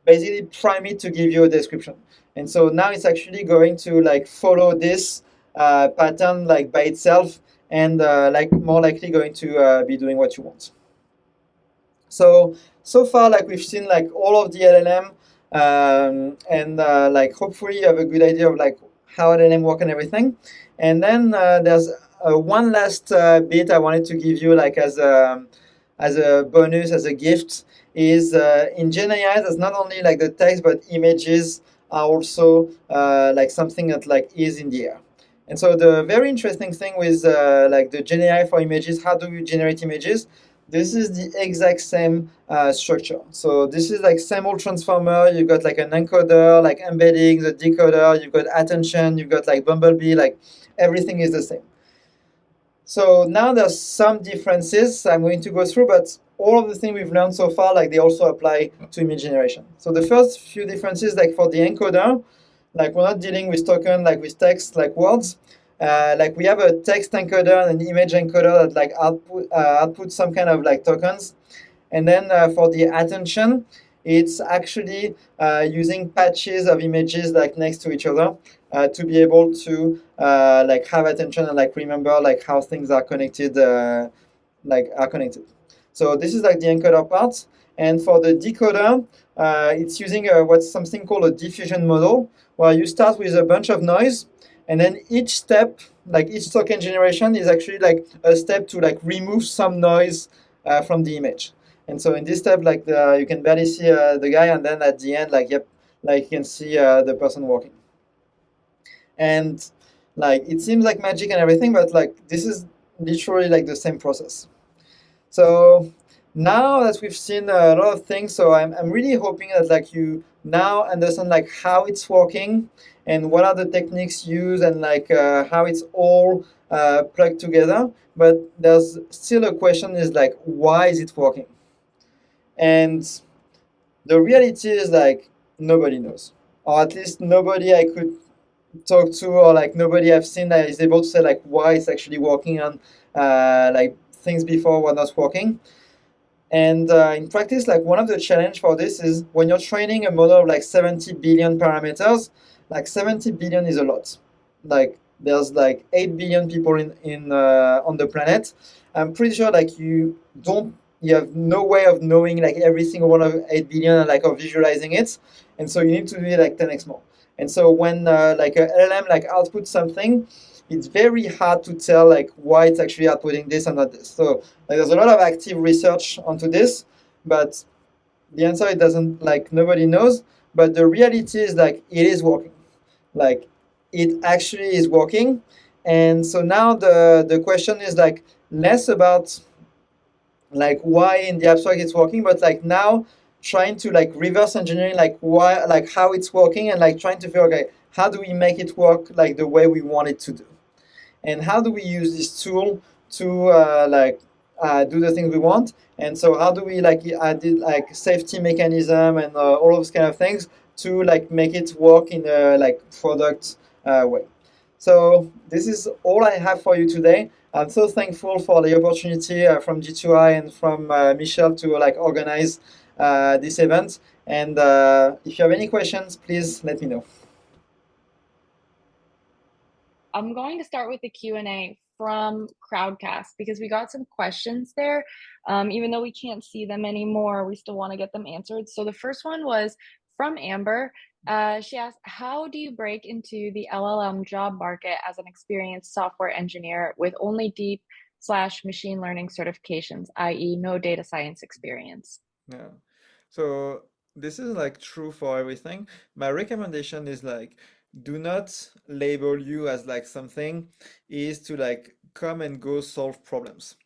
basically prime it to give you a description. And so now it's actually going to like follow this pattern like by itself, and like more likely going to be doing what you want. So far, like we've seen like all of the LLM, and like hopefully you have a good idea of like how LLM work and everything. And then there's one last bit I wanted to give you like as a bonus, as a gift, is in GenAI, there's not only like the text, but images are also like something that like is in the air. And so the very interesting thing with like the GenAI for images, how do you generate images? This is the exact same structure. So this is like same old transformer. You've got like an encoder, like embedding, the decoder, you've got attention, you've got like Bumblebee, like everything is the same. So now there's some differences I'm going to go through, but all of the things we've learned so far, like they also apply to image generation. So the first few differences, like for the encoder, like we're not dealing with token like with text, like words. Like we have a text encoder and an image encoder that like output some kind of like tokens. And then for the attention, it's actually using patches of images like next to each other to be able to like have attention and like remember like how things are connected, like are connected. So this is like the encoder part. And for the decoder, it's using what's something called a diffusion model, where you start with a bunch of noise, and then each step, like each token generation, is actually like a step to like remove some noise from the image. And so in this step, like you can barely see the guy, and then at the end, like yep, like you can see the person walking. And like it seems like magic and everything, but like this is literally like the same process. So now that we've seen a lot of things, so I'm really hoping that like you now understand like how it's working and what are the techniques used, and like how it's all plugged together. But there's still a question, is like, why is it working? And the reality is like nobody knows, or at least nobody I could talk to, or like nobody I've seen that is able to say like why it's actually working on like things before were not working. And in practice, like one of the challenge for this is when you're training a model of like 70 billion parameters, like 70 billion is a lot. Like there's like 8 billion people in on the planet. I'm pretty sure like you have no way of knowing like every single one of 8 billion and like of visualizing it. And so you need to do it like 10x more. And so when like a LLM like outputs something, it's very hard to tell like why it's actually outputting this and not this. So like, there's a lot of active research onto this, but the answer, it doesn't, like nobody knows. But the reality is like it is working. Like it actually is working. And so now the question is like less about like why in the abstract it's working, but like now trying to like reverse engineering like why, like how it's working, and like trying to figure, okay, how do we make it work like the way we want it to do, and how do we use this tool to do the things we want. And so how do we like add like safety mechanism and all of those kind of things to like make it work in a like product way. So this is all I have for you today. I'm so thankful for the opportunity from G2I and from Michelle to like organize this event. And if you have any questions, please let me know. I'm going to start with the Q&A from Crowdcast because we got some questions there. Even though we can't see them anymore, we still want to get them answered. So the first one was from Amber. She asked, how do you break into the LLM job market as an experienced software engineer with only deep/machine learning certifications, i.e. no data science experience? Yeah. So this is like true for everything. My recommendation is like do not label you as like something, is to like come and go solve problems.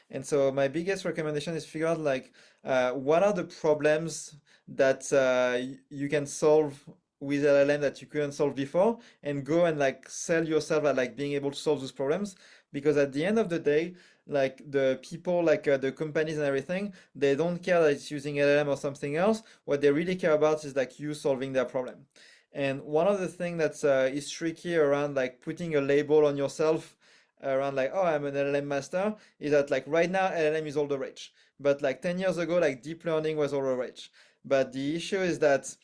And so my biggest recommendation is figure out like what are the problems that you can solve with LLM that you couldn't solve before, and go and like sell yourself at like being able to solve those problems. Because at the end of the day, like the people, like the companies and everything, they don't care that it's using LLM or something else. What they really care about is like you solving their problem. And one of the things that's is tricky around like putting a label on yourself around like, oh, I'm an LLM master, is that like right now LLM is all the rage. But like 10 years ago, like deep learning was all the rage. But the issue is that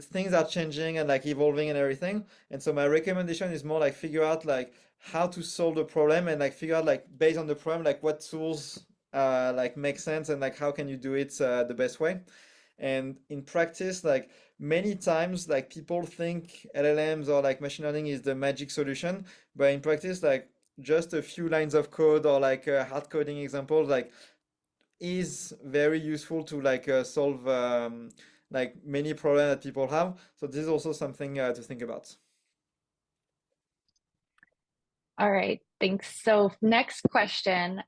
things are changing and like evolving and everything. And so my recommendation is more like figure out like how to solve the problem, and like figure out like based on the problem, like what tools like make sense, and like how can you do it the best way. And in practice, like many times, like people think LLMs or like machine learning is the magic solution, but in practice, like just a few lines of code or like hard coding examples, like is very useful to like solve like many problems that people have. So this is also something to think about. All right, thanks. So next question,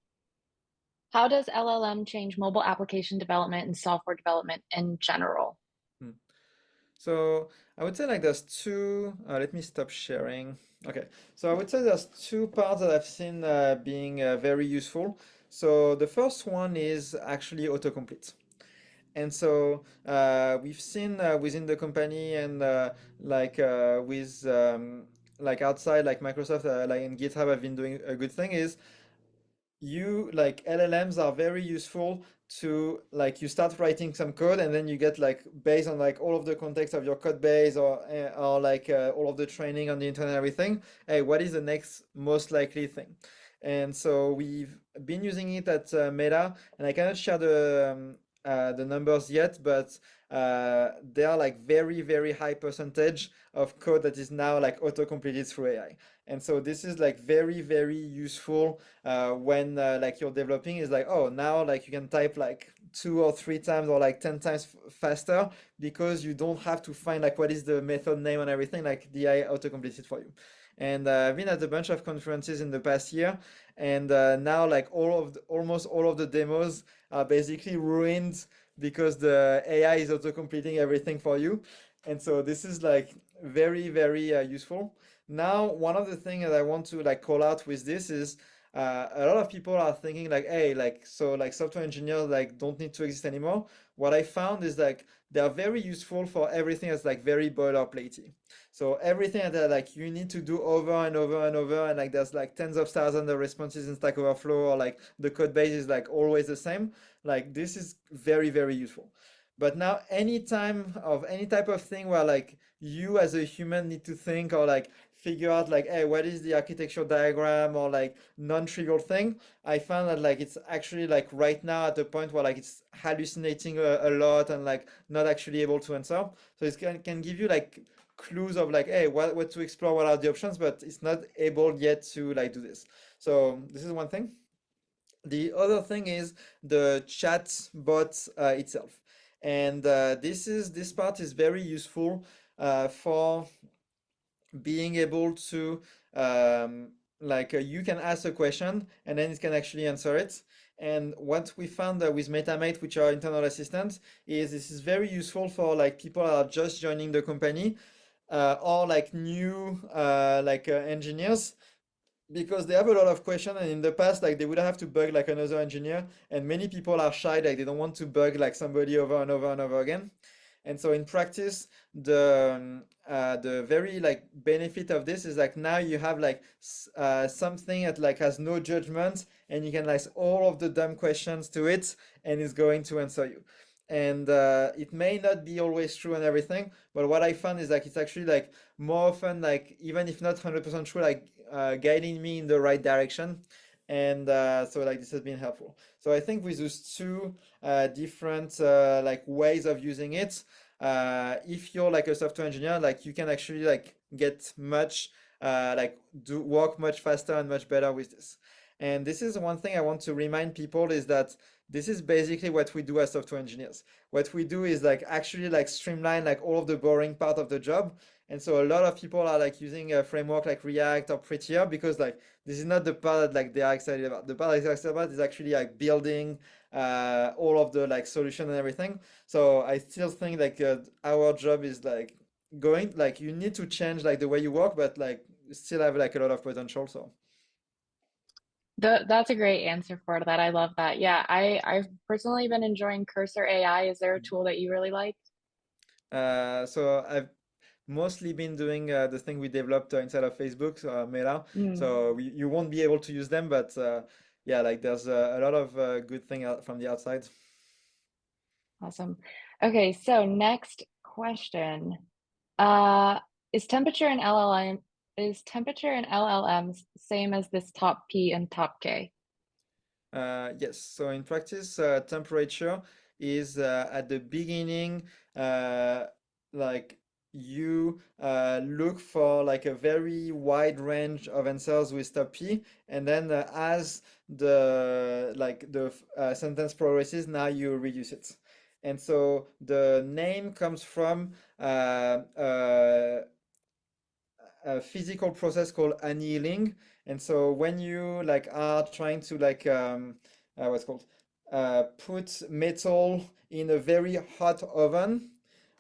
how does LLM change mobile application development and software development in general? Hmm. So I would say like there's two, let me stop sharing. Okay, so I would say there's two parts that I've seen being very useful. So the first one is actually autocomplete. And so we've seen within the company and like with like outside, like Microsoft, like in GitHub, have been doing a good thing is you like LLMs are very useful to like you start writing some code, and then you get like based on like all of the context of your code base, or like all of the training on the internet and everything, hey, what is the next most likely thing. And so we've been using it at Meta, and I cannot share the numbers yet, but they are like very very high percentage of code that is now like auto completed through AI. And so this is like very very useful when like you're developing, is like, oh, now like you can type like 2 or 3 times or like 10 times faster, because you don't have to find like what is the method name and everything, like the AI autocompletes it for you. And I've been at a bunch of conferences in the past year, and now like almost all of the demos are basically ruined because the AI is auto-completing everything for you. And so this is like very very useful. Now, one of the things that I want to like call out with this is a lot of people are thinking like, hey, like so like software engineers like don't need to exist anymore. What I found is like they are very useful for everything that's like very boilerplatey. So everything that like you need to do over and over and over, and like there's like tens of thousands of responses in Stack Overflow, or like the code base is like always the same. Like this is very very useful. But now any time of any type of thing where like you as a human need to think, or like figure out like, hey, what is the architecture diagram, or like non-trivial thing, I found that like it's actually like right now at the point where like it's hallucinating a lot, and like not actually able to answer. So it can give you like clues of like, hey, what to explore, what are the options, but it's not able yet to like do this. So this is one thing. The other thing is the chat bot itself. And this part is very useful for being able to like you can ask a question and then it can actually answer it. And what we found with MetaMate, which are internal assistants, is this is very useful for like people that are just joining the company, or like new engineers, because they have a lot of questions, and in the past like they would have to bug like another engineer, and many people are shy, like they don't want to bug like somebody over and over and over again. And so in practice, the very like benefit of this is like now you have like something that like has no judgment, and you can like all of the dumb questions to it, and it's going to answer you. And it may not be always true and everything, but what I found is like it's actually like more often like even if not 100% true, like guiding me in the right direction. And so like this has been helpful. So I think with those two different like ways of using it, if you're like a software engineer, like you can actually like get much like do work much faster and much better with this. And this is one thing I want to remind people is that this is basically what we do as software engineers. What we do is like actually like streamline like all of the boring part of the job. And so a lot of people are like using a framework like React or Prettier because like this is not the part that like they are excited about. The part they're excited about is actually like building all of the like solution and everything. So I still think like our job is like going like you need to change like the way you work, but like still have like a lot of potential. So That's a great answer for that. I love that. Yeah, I've personally been enjoying Cursor AI. Is there a tool that you really like? so I've mostly been doing the thing we developed inside of Facebook, Meta. Mm, So you won't be able to use them, but yeah, like there's a lot of good thing out from the outside. awesome. Okay, so next question. Uh, is temperature in LLM is temperature in LLMs same as this top P and top K? Yes, so in practice, temperature is at the beginning, like you look for like a very wide range of answers with top P, and then as the sentence progresses, now you reduce it. And so the name comes from a physical process called annealing. And so when you like are trying to like what's called put metal in a very hot oven,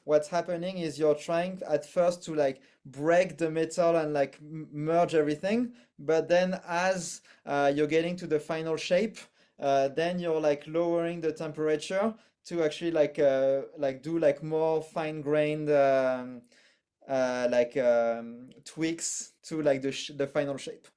what's happening is you're trying at first to like break the metal and like merge everything, but then as you're getting to the final shape, then you're like lowering the temperature to actually like do like more fine-grained tweaks to like the final shape.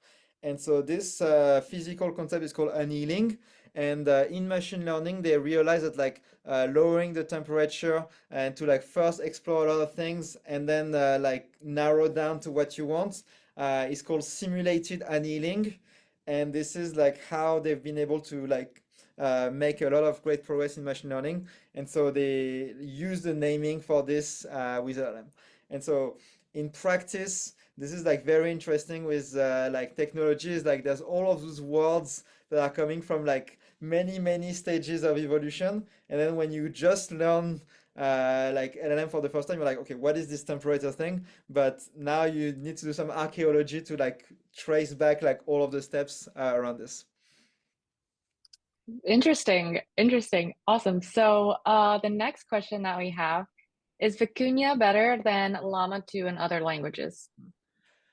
And so this physical concept is called annealing. And in machine learning, they realize that like lowering the temperature and to like first explore a lot of things and then like narrow down to what you want is called simulated annealing. And this is like how they've been able to like make a lot of great progress in machine learning. And so they use the naming for this with LLM. And so in practice, this is like very interesting with like technologies. Like there's all of those words that are coming from like many stages of evolution. And then when you just learn like LLM for the first time, you're like, okay, what is this temperature thing? But now you need to do some archaeology to like trace back like all of the steps around this. Interesting, interesting. Awesome. So, the next question that we have is Vicuña better than Llama 2 in other languages?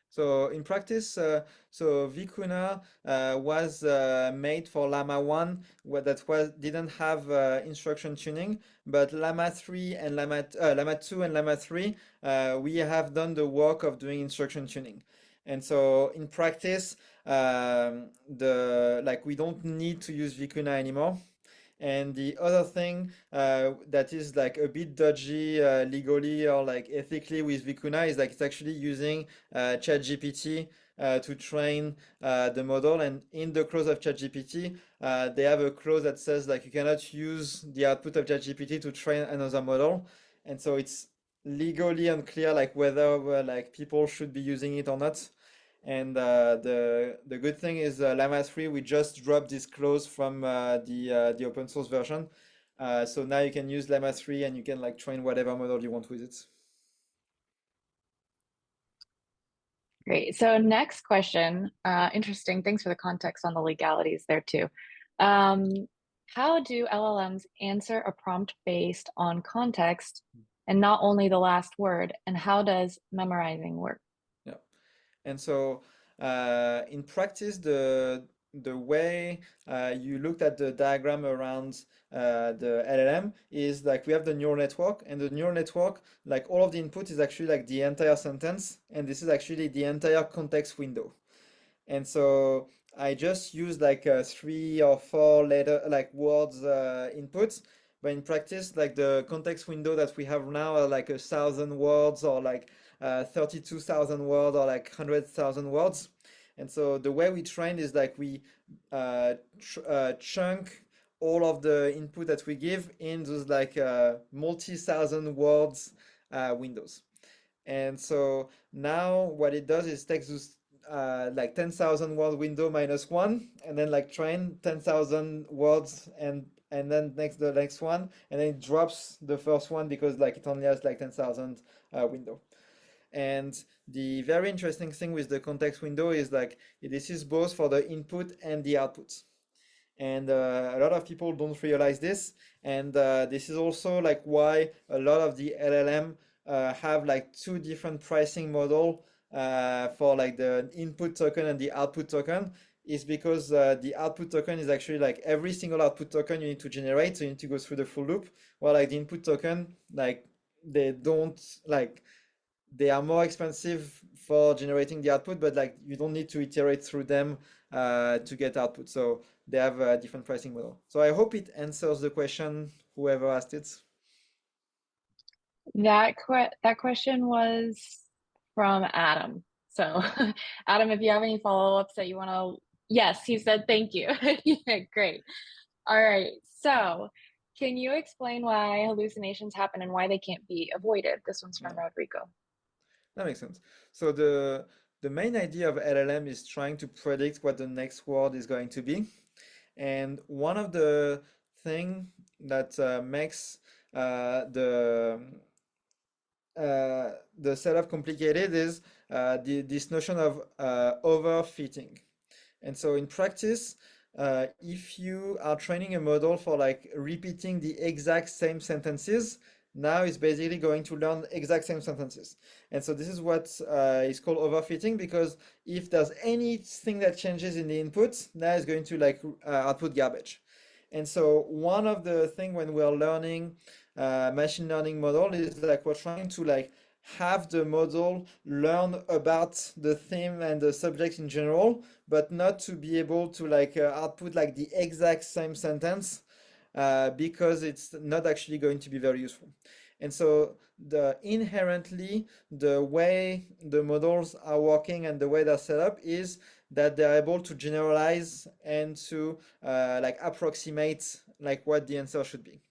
So in practice, so Vicuna was made for Llama 1 that was didn't have instruction tuning, but Llama 3 and Llama 2 and Llama 3 we have done the work of doing instruction tuning. And so in practice, the like we don't need to use Vicuna anymore. And the other thing that is like a bit dodgy legally or like ethically with Vicuna is like it's actually using ChatGPT to train the model. And in the clause of ChatGPT, they have a clause that says like you cannot use the output of ChatGPT to train another model. And so it's legally unclear like whether like people should be using it or not. And the good thing is Llama 3, we just dropped this clause from the open source version. So now you can use Llama 3 and you can like train whatever model you want with it. Great. So, next question. Interesting. Thanks for the context on the legalities there too. Um, how do LLMs answer a prompt based on context and not only the last word? And how does memorizing work? Yeah. And so in practice, the way you looked at the diagram around the LLM is like we have the neural network, and the neural network, like all of the input is actually like the entire sentence, and this is actually the entire context window. And so I just use like 3 or 4 letter like words inputs, but in practice, like the context window that we have now are like 1,000 words or like 32,000 words or like 100,000 words. And so the way we train is like we chunk all of the input that we give in those like multi-thousand words windows. And so now what it does is takes those like 10,000 word window minus one, and then like train 10,000 words, and then the next one, and then it drops the first one because like it only has like 10,000 window. And the very interesting thing with the context window is like this is both for the input and the output. And a lot of people don't realize this, and this is also like why a lot of the LLM have like 2 different pricing model for like the input token and the output token, is because the output token is actually like every single output token you need to generate, so you need to go through the full loop, while like the input token, like they don't like they are more expensive for generating the output, but like you don't need to iterate through them to get output. So they have a different pricing model. So I hope it answers the question, whoever asked it. That question was from Adam. So, Adam, if you have any follow-ups that you want to, yes, he said thank you. Yeah, great. All right. So, can you explain why hallucinations happen and why they can't be avoided? This one's from Yeah, Rodrigo. that makes sense. So the main idea of LLM is trying to predict what the next word is going to be. And one of the thing that makes the the setup complicated is this notion of overfitting. And so in practice, if you are training a model for like repeating the exact same sentences, now it's basically going to learn exact same sentences. And so this is what is called overfitting, because if there's anything that changes in the input, now it's going to like output garbage. And so one of the thing when we're learning machine learning model is like we're trying to like have the model learn about the theme and the subject in general, but not to be able to like output like the exact same sentence because it's not actually going to be very useful. And so inherently the way the models are working and the way they're set up is that they're able to generalize and to like approximate like what the answer should be.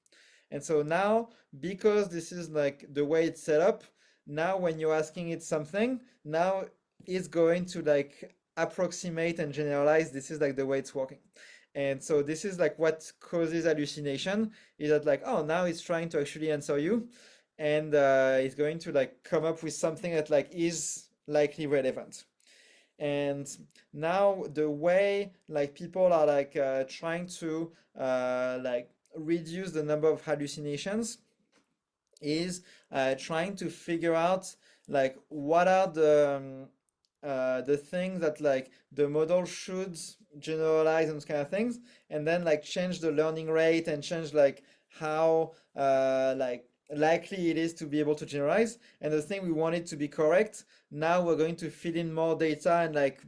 And so now, because this is like the way it's set up, now when you're asking it something, now it's going to like approximate and generalize. This is like the way it's working. And so this is like what causes hallucination, is that like, oh, now it's trying to actually answer you, and it's going to like come up with something that like is likely relevant. And now the way like people are like trying to like reduce the number of hallucinations is trying to figure out like what are the things that like the model should generalize and those kind of things, and then like change the learning rate and change like how like likely it is to be able to generalize. And the thing we want it to be correct, now we're going to fill in more data and like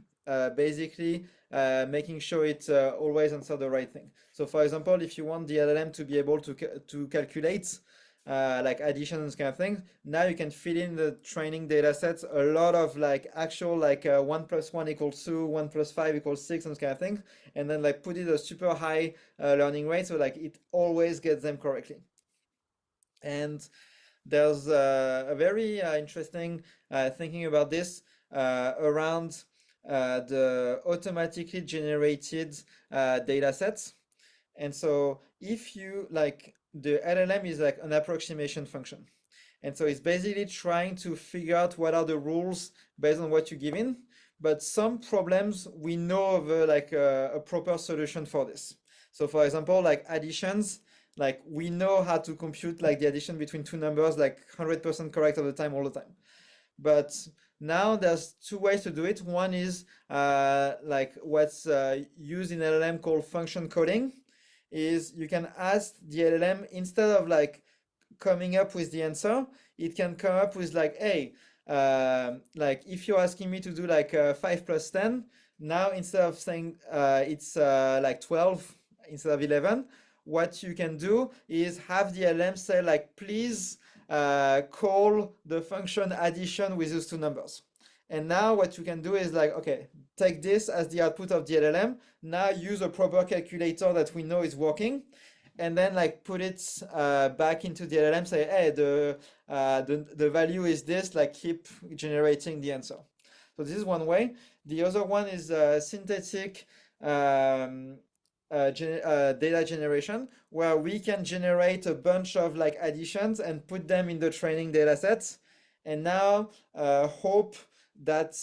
basically making sure it always answer the right thing. So for example, if you want the LLM to be able to calculate like addition and kind of things, now you can fill in the training data sets a lot of like actual like 1 + 1 = 2, 1 + 5 = 6 and kind of things, and then like put it a super high learning rate, so like it always gets them correctly. And there's a very interesting thinking about this around the automatically generated data sets. And so if you like, the LLM is like an approximation function. And so it's basically trying to figure out what are the rules based on what you give in. But some problems we know of like a proper solution for this. So for example, like additions, like we know how to compute like the addition between two numbers like 100% correct all the time. But now there's two ways to do it. One is like what's used in LLM called function coding, is you can ask the LLM instead of like coming up with the answer, it can come up with like, hey, like if you're asking me to do like 5 plus 10, now instead of saying it's like 12 instead of 11, what you can do is have the LM say like, please call the function addition with those two numbers. And now what you can do is like, okay, take this as the output of the LLM. Now use a proper calculator that we know is working, and then like put it back into the LLM, say, hey, the value is this, like keep generating the answer. So this is one way. The other one is synthetic data generation, where we can generate a bunch of like additions and put them in the training data sets. And now hope that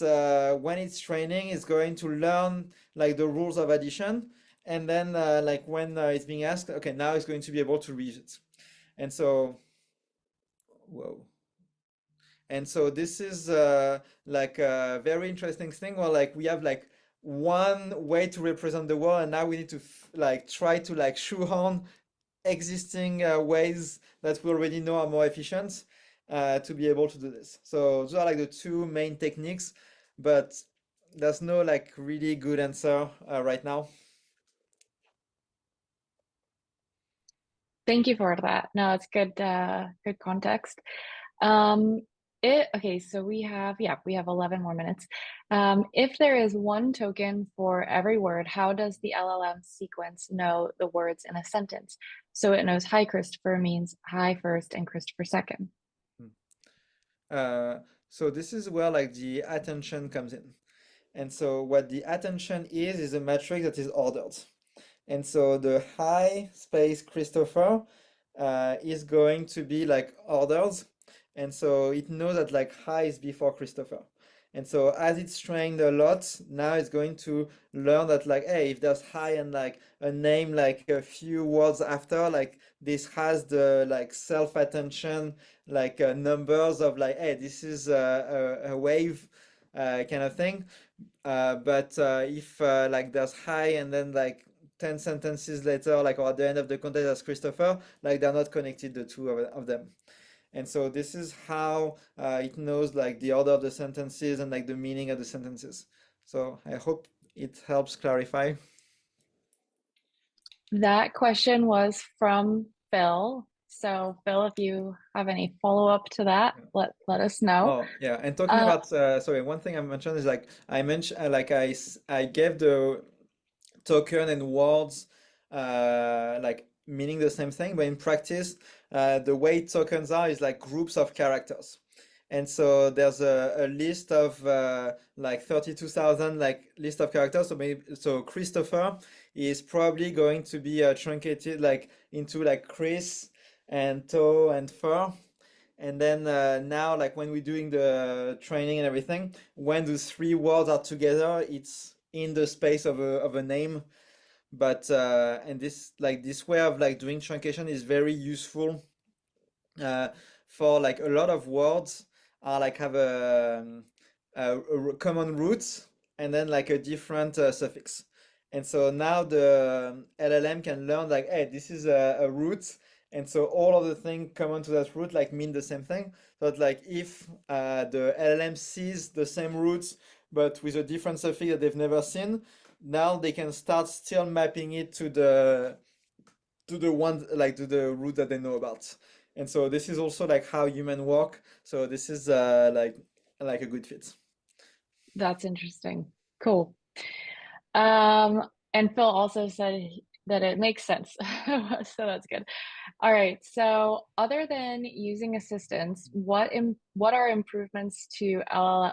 when it's training, it's going to learn like the rules of addition. And then like when it's being asked, okay, now it's going to be able to read it. And so, whoa. And so this is like a very interesting thing where like we have like one way to represent the world, and now we need to like try to like shoehorn existing ways that we already know are more efficient to be able to do this. So those are like the two main techniques, but there's no like really good answer right now. Thank you for that. No, it's good, good context. Okay, so we have 11 more minutes. If there is one token for every word, how does the LLM sequence know the words in a sentence? So it knows hi Christopher means hi first and Christopher second. So this is where like the attention comes in. And so what the attention is a metric that is ordered. And so the hi space Christopher is going to be like orders. And so it knows that like hi is before Christopher. And so as it's trained a lot, now it's going to learn that like, hey, if there's hi and like a name like a few words after, like this has the like self-attention, like numbers of like, hey, this is a wave kind of thing. But if like there's hi and then like 10 sentences later, like or at the end of the context as Christopher, like they're not connected, the two of them. And so this is how it knows like the order of the sentences and like the meaning of the sentences. So I hope it helps clarify. That question was from Phil. So Phil, if you have any follow-up to that, let us know. Oh yeah, and talking about sorry, one thing I mentioned is like I mentioned like I gave the token and words like meaning the same thing, but in practice the way tokens are is like groups of characters. And so there's a list of like 32,000 like list of characters. So maybe so Christopher is probably going to be truncated like into like Chris and toe and fur. And then now like when we're doing the training and everything, when those three words are together, it's in the space of a name. But and this like this way of like doing truncation is very useful for like a lot of words are like have a common root and then like a different suffix. And so now the LLM can learn like, hey, this is a root, and so all of the things common to that root like mean the same thing. So it's like if the LLM sees the same roots but with a different suffix that they've never seen, now they can start still mapping it to the one like to the root that they know about. And so this is also like how human work. So this is like a good fit. That's interesting. Cool. And Phil also said that it makes sense. So that's good. All right. So other than using assistants, what are improvements to LLM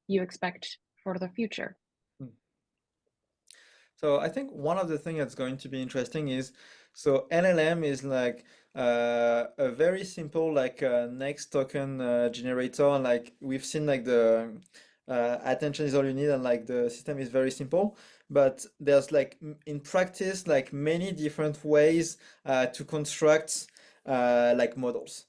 you expect for the future? So I think one of the things that's going to be interesting is, so LLM is like a very simple like next token generator, and like we've seen like the attention is all you need, and like the system is very simple. But there's like in practice like many different ways to construct like models.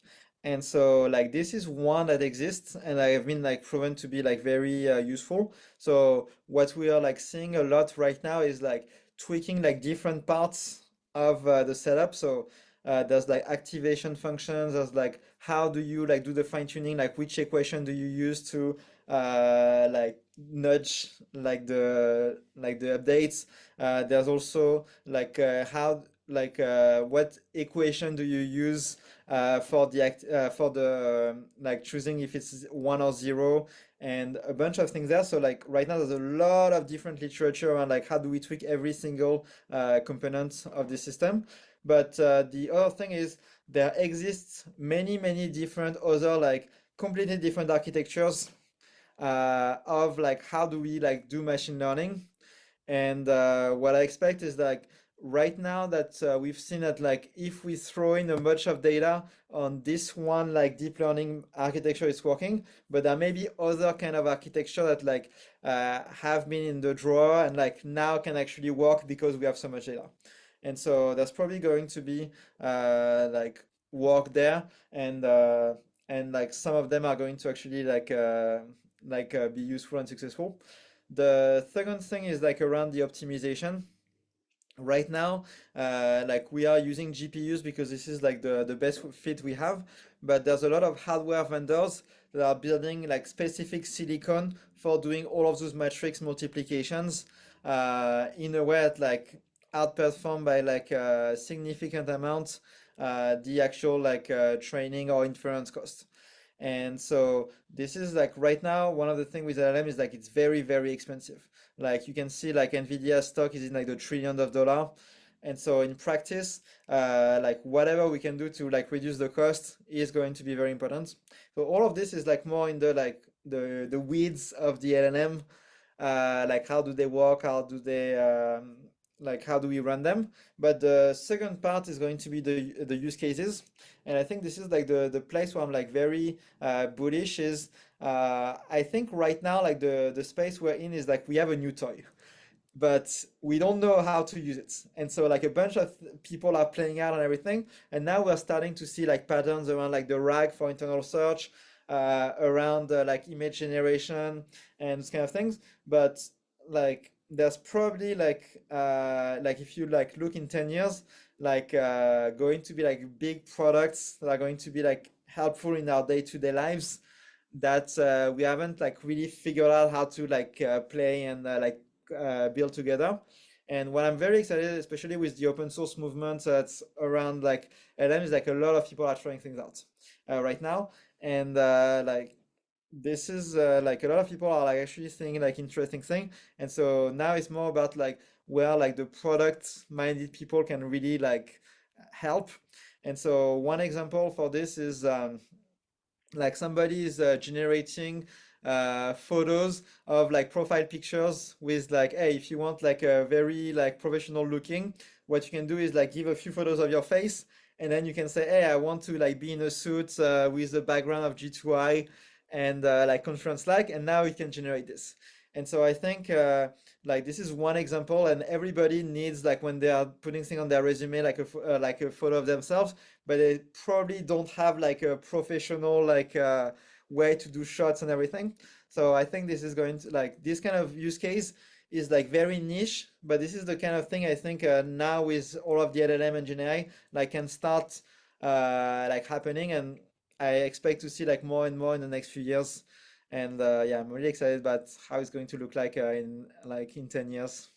And so like this is one that exists and I have been like proven to be like very useful. So what we are like seeing a lot right now is like tweaking like different parts of the setup. So there's like activation functions. There's like how do you like do the fine tuning? Like which equation do you use to like nudge like the updates? There's also like how like what equation do you use for the for the like choosing if it's one or zero and a bunch of things there. So like right now there's a lot of different literature on like how do we tweak every single component of the system. But the other thing is there exists many different other like completely different architectures of like how do we like do machine learning. And what I expect is like right now that we've seen that like if we throw in a bunch of data on this one like deep learning architecture is working, but there may be other kind of architecture that like have been in the drawer and like now can actually work because we have so much data. And so there's probably going to be like work there and like some of them are going to actually be useful and successful. The second thing is like around the optimization. Right now, like we are using GPUs because this is like the best fit we have, but there's a lot of hardware vendors that are building like specific silicon for doing all of those matrix multiplications in a way that like outperform by like a significant amount the actual like training or inference cost. And so this is like right now, one of the things with LLM is like it's very expensive. Like you can see like Nvidia stock is in like the trillions of dollars. And so in practice, like whatever we can do to like reduce the cost is going to be very important. So all of this is like more in the like the weeds of the LLM, like how do they work, how do they like how do we run them. But the second part is going to be the use cases, and I think this is like the place where I'm like very bullish is I think right now like the space we're in is like we have a new toy, but we don't know how to use it. And so like a bunch of people are playing out on everything. And now we're starting to see like patterns around like the RAG for internal search, around like image generation and this kind of things. But like there's probably like if you like look in 10 years, like going to be like big products that are going to be like helpful in our day-to-day lives that we haven't like really figured out how to like play and build together. And what I'm very excited, especially with the open source movement that's around like LM, is like a lot of people are trying things out right now. And like this is like a lot of people are like actually seeing like interesting thing. And so now it's more about like where like the product minded people can really like help. And so one example for this is like somebody is generating photos of like profile pictures with like, hey, if you want like a very like professional looking, what you can do is like give a few photos of your face, and then you can say, hey, I want to like be in a suit with the background of G2I and like conference like, and now you can generate this. And so I think like this is one example, and everybody needs like when they are putting things on their resume like a photo of themselves, but they probably don't have like a professional like way to do shots and everything. So I think this is going to like this kind of use case is like very niche, but this is the kind of thing I think now with all of the LLM engineering like can start like happening, and I expect to see like more and more in the next few years. And yeah, I'm really excited about how it's going to look like in 10 years.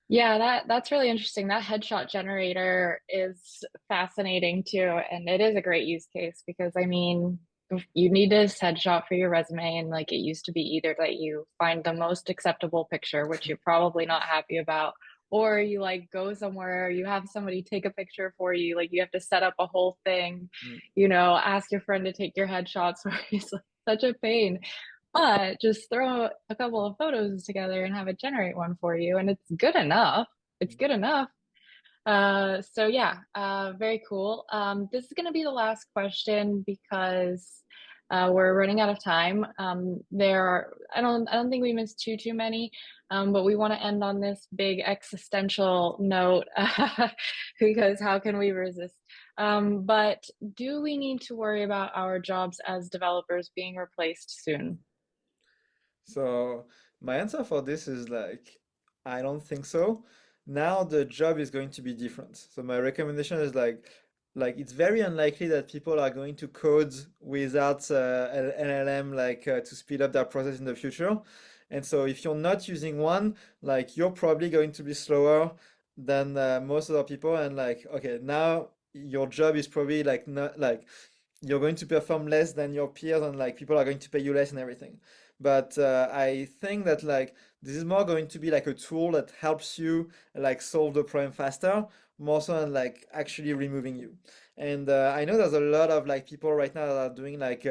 Yeah, that's really interesting. That headshot generator is fascinating too, and it is a great use case because I mean, if you need this headshot for your resume, and like it used to be either that you find the most acceptable picture, which you're probably not happy about, or you like go somewhere, you have somebody take a picture for you, like you have to set up a whole thing, Mm. ask your friend to take your headshots for you. It's like such a pain. But just throw a couple of photos together and have it generate one for you, and it's good enough. It's good enough. So yeah, very cool. This is going to be the last question because we're running out of time. I don't think we missed too many, but we want to end on this big existential note because how can we resist? But do we need to worry about our jobs as developers being replaced soon? So my answer for this is like, I don't think so. Now the job is going to be different. So my recommendation is like it's very unlikely that people are going to code without LLM to speed up their process in the future. And so if you're not using one, like you're probably going to be slower than most other people. And like, okay, now your job is probably like not like you're going to perform less than your peers and like people are going to pay you less and everything. But I think that like this is more going to be like a tool that helps you like solve the problem faster, more so than like actually removing you. And I know there's a lot of like people right now that are doing like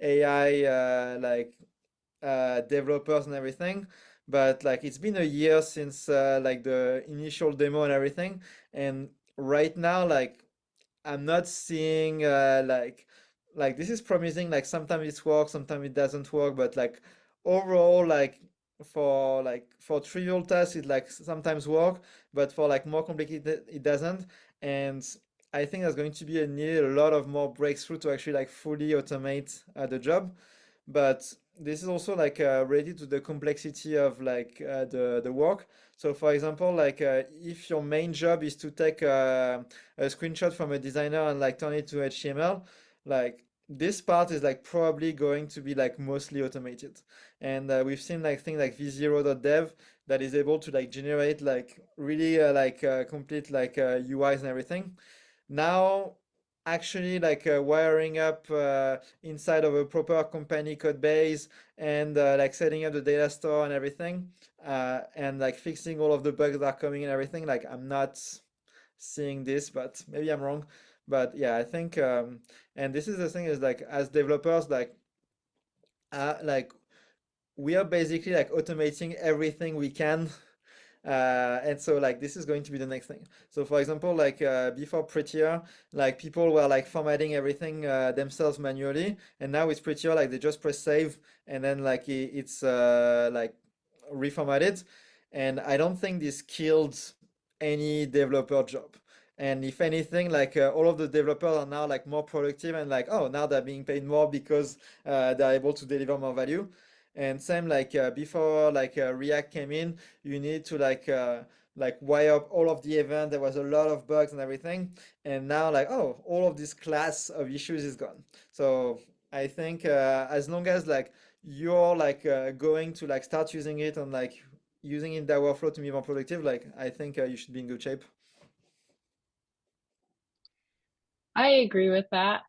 AI developers and everything. But like it's been a year since like the initial demo and everything. And right now, like I'm not seeing like this is promising. Like sometimes it works, sometimes it doesn't work. But like overall, for trivial tasks, it like sometimes work, but for like more complicated, it doesn't. And I think there's going to be need a lot of more breakthrough to actually like fully automate the job. But this is also like related to the complexity of like the work. So for example, like if your main job is to take a screenshot from a designer and like turn it to HTML, like this part is like probably going to be like mostly automated. And we've seen like things like v0.dev that is able to like generate like really complete like UIs and everything. Now, actually, like wiring up inside of a proper company code base and like setting up the data store and everything, and like fixing all of the bugs that are coming and everything. Like, I'm not seeing this, but maybe I'm wrong. But yeah, I think, and this is the thing is like as developers, like we are basically like automating everything we can. And so like this is going to be the next thing. So for example, like before Prettier, like people were like formatting everything themselves manually, and now with Prettier, like they just press save, and then like it's like reformatted. And I don't think this killed any developer job. And if anything, like all of the developers are now like more productive and like, oh, now they're being paid more because they're able to deliver more value. And same like before like React came in, you need to like wire up all of the event. There was a lot of bugs and everything. And now like, oh, all of this class of issues is gone. So I think as long as like you're like going to like start using it and like using it in that workflow to be more productive, like I think you should be in good shape. I agree with that.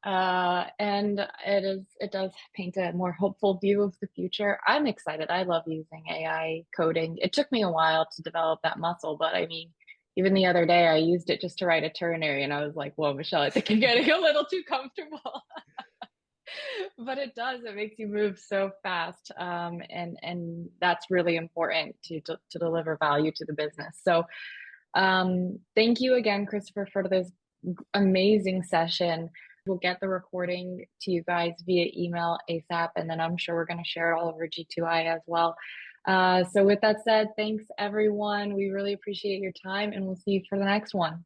And it does paint a more hopeful view of the future. I'm excited. I love using AI coding. It took me a while to develop that muscle, but I mean, even the other day I used it just to write a ternary and I was like, whoa, Michelle, I think you're getting a little too comfortable. But it does, it makes you move so fast. And that's really important to deliver value to the business. So thank you again, Christopher, for this amazing session. We'll get the recording to you guys via email ASAP, and then I'm sure we're going to share it all over G2I as well. So with that said, thanks everyone. We really appreciate your time, and we'll see you for the next one.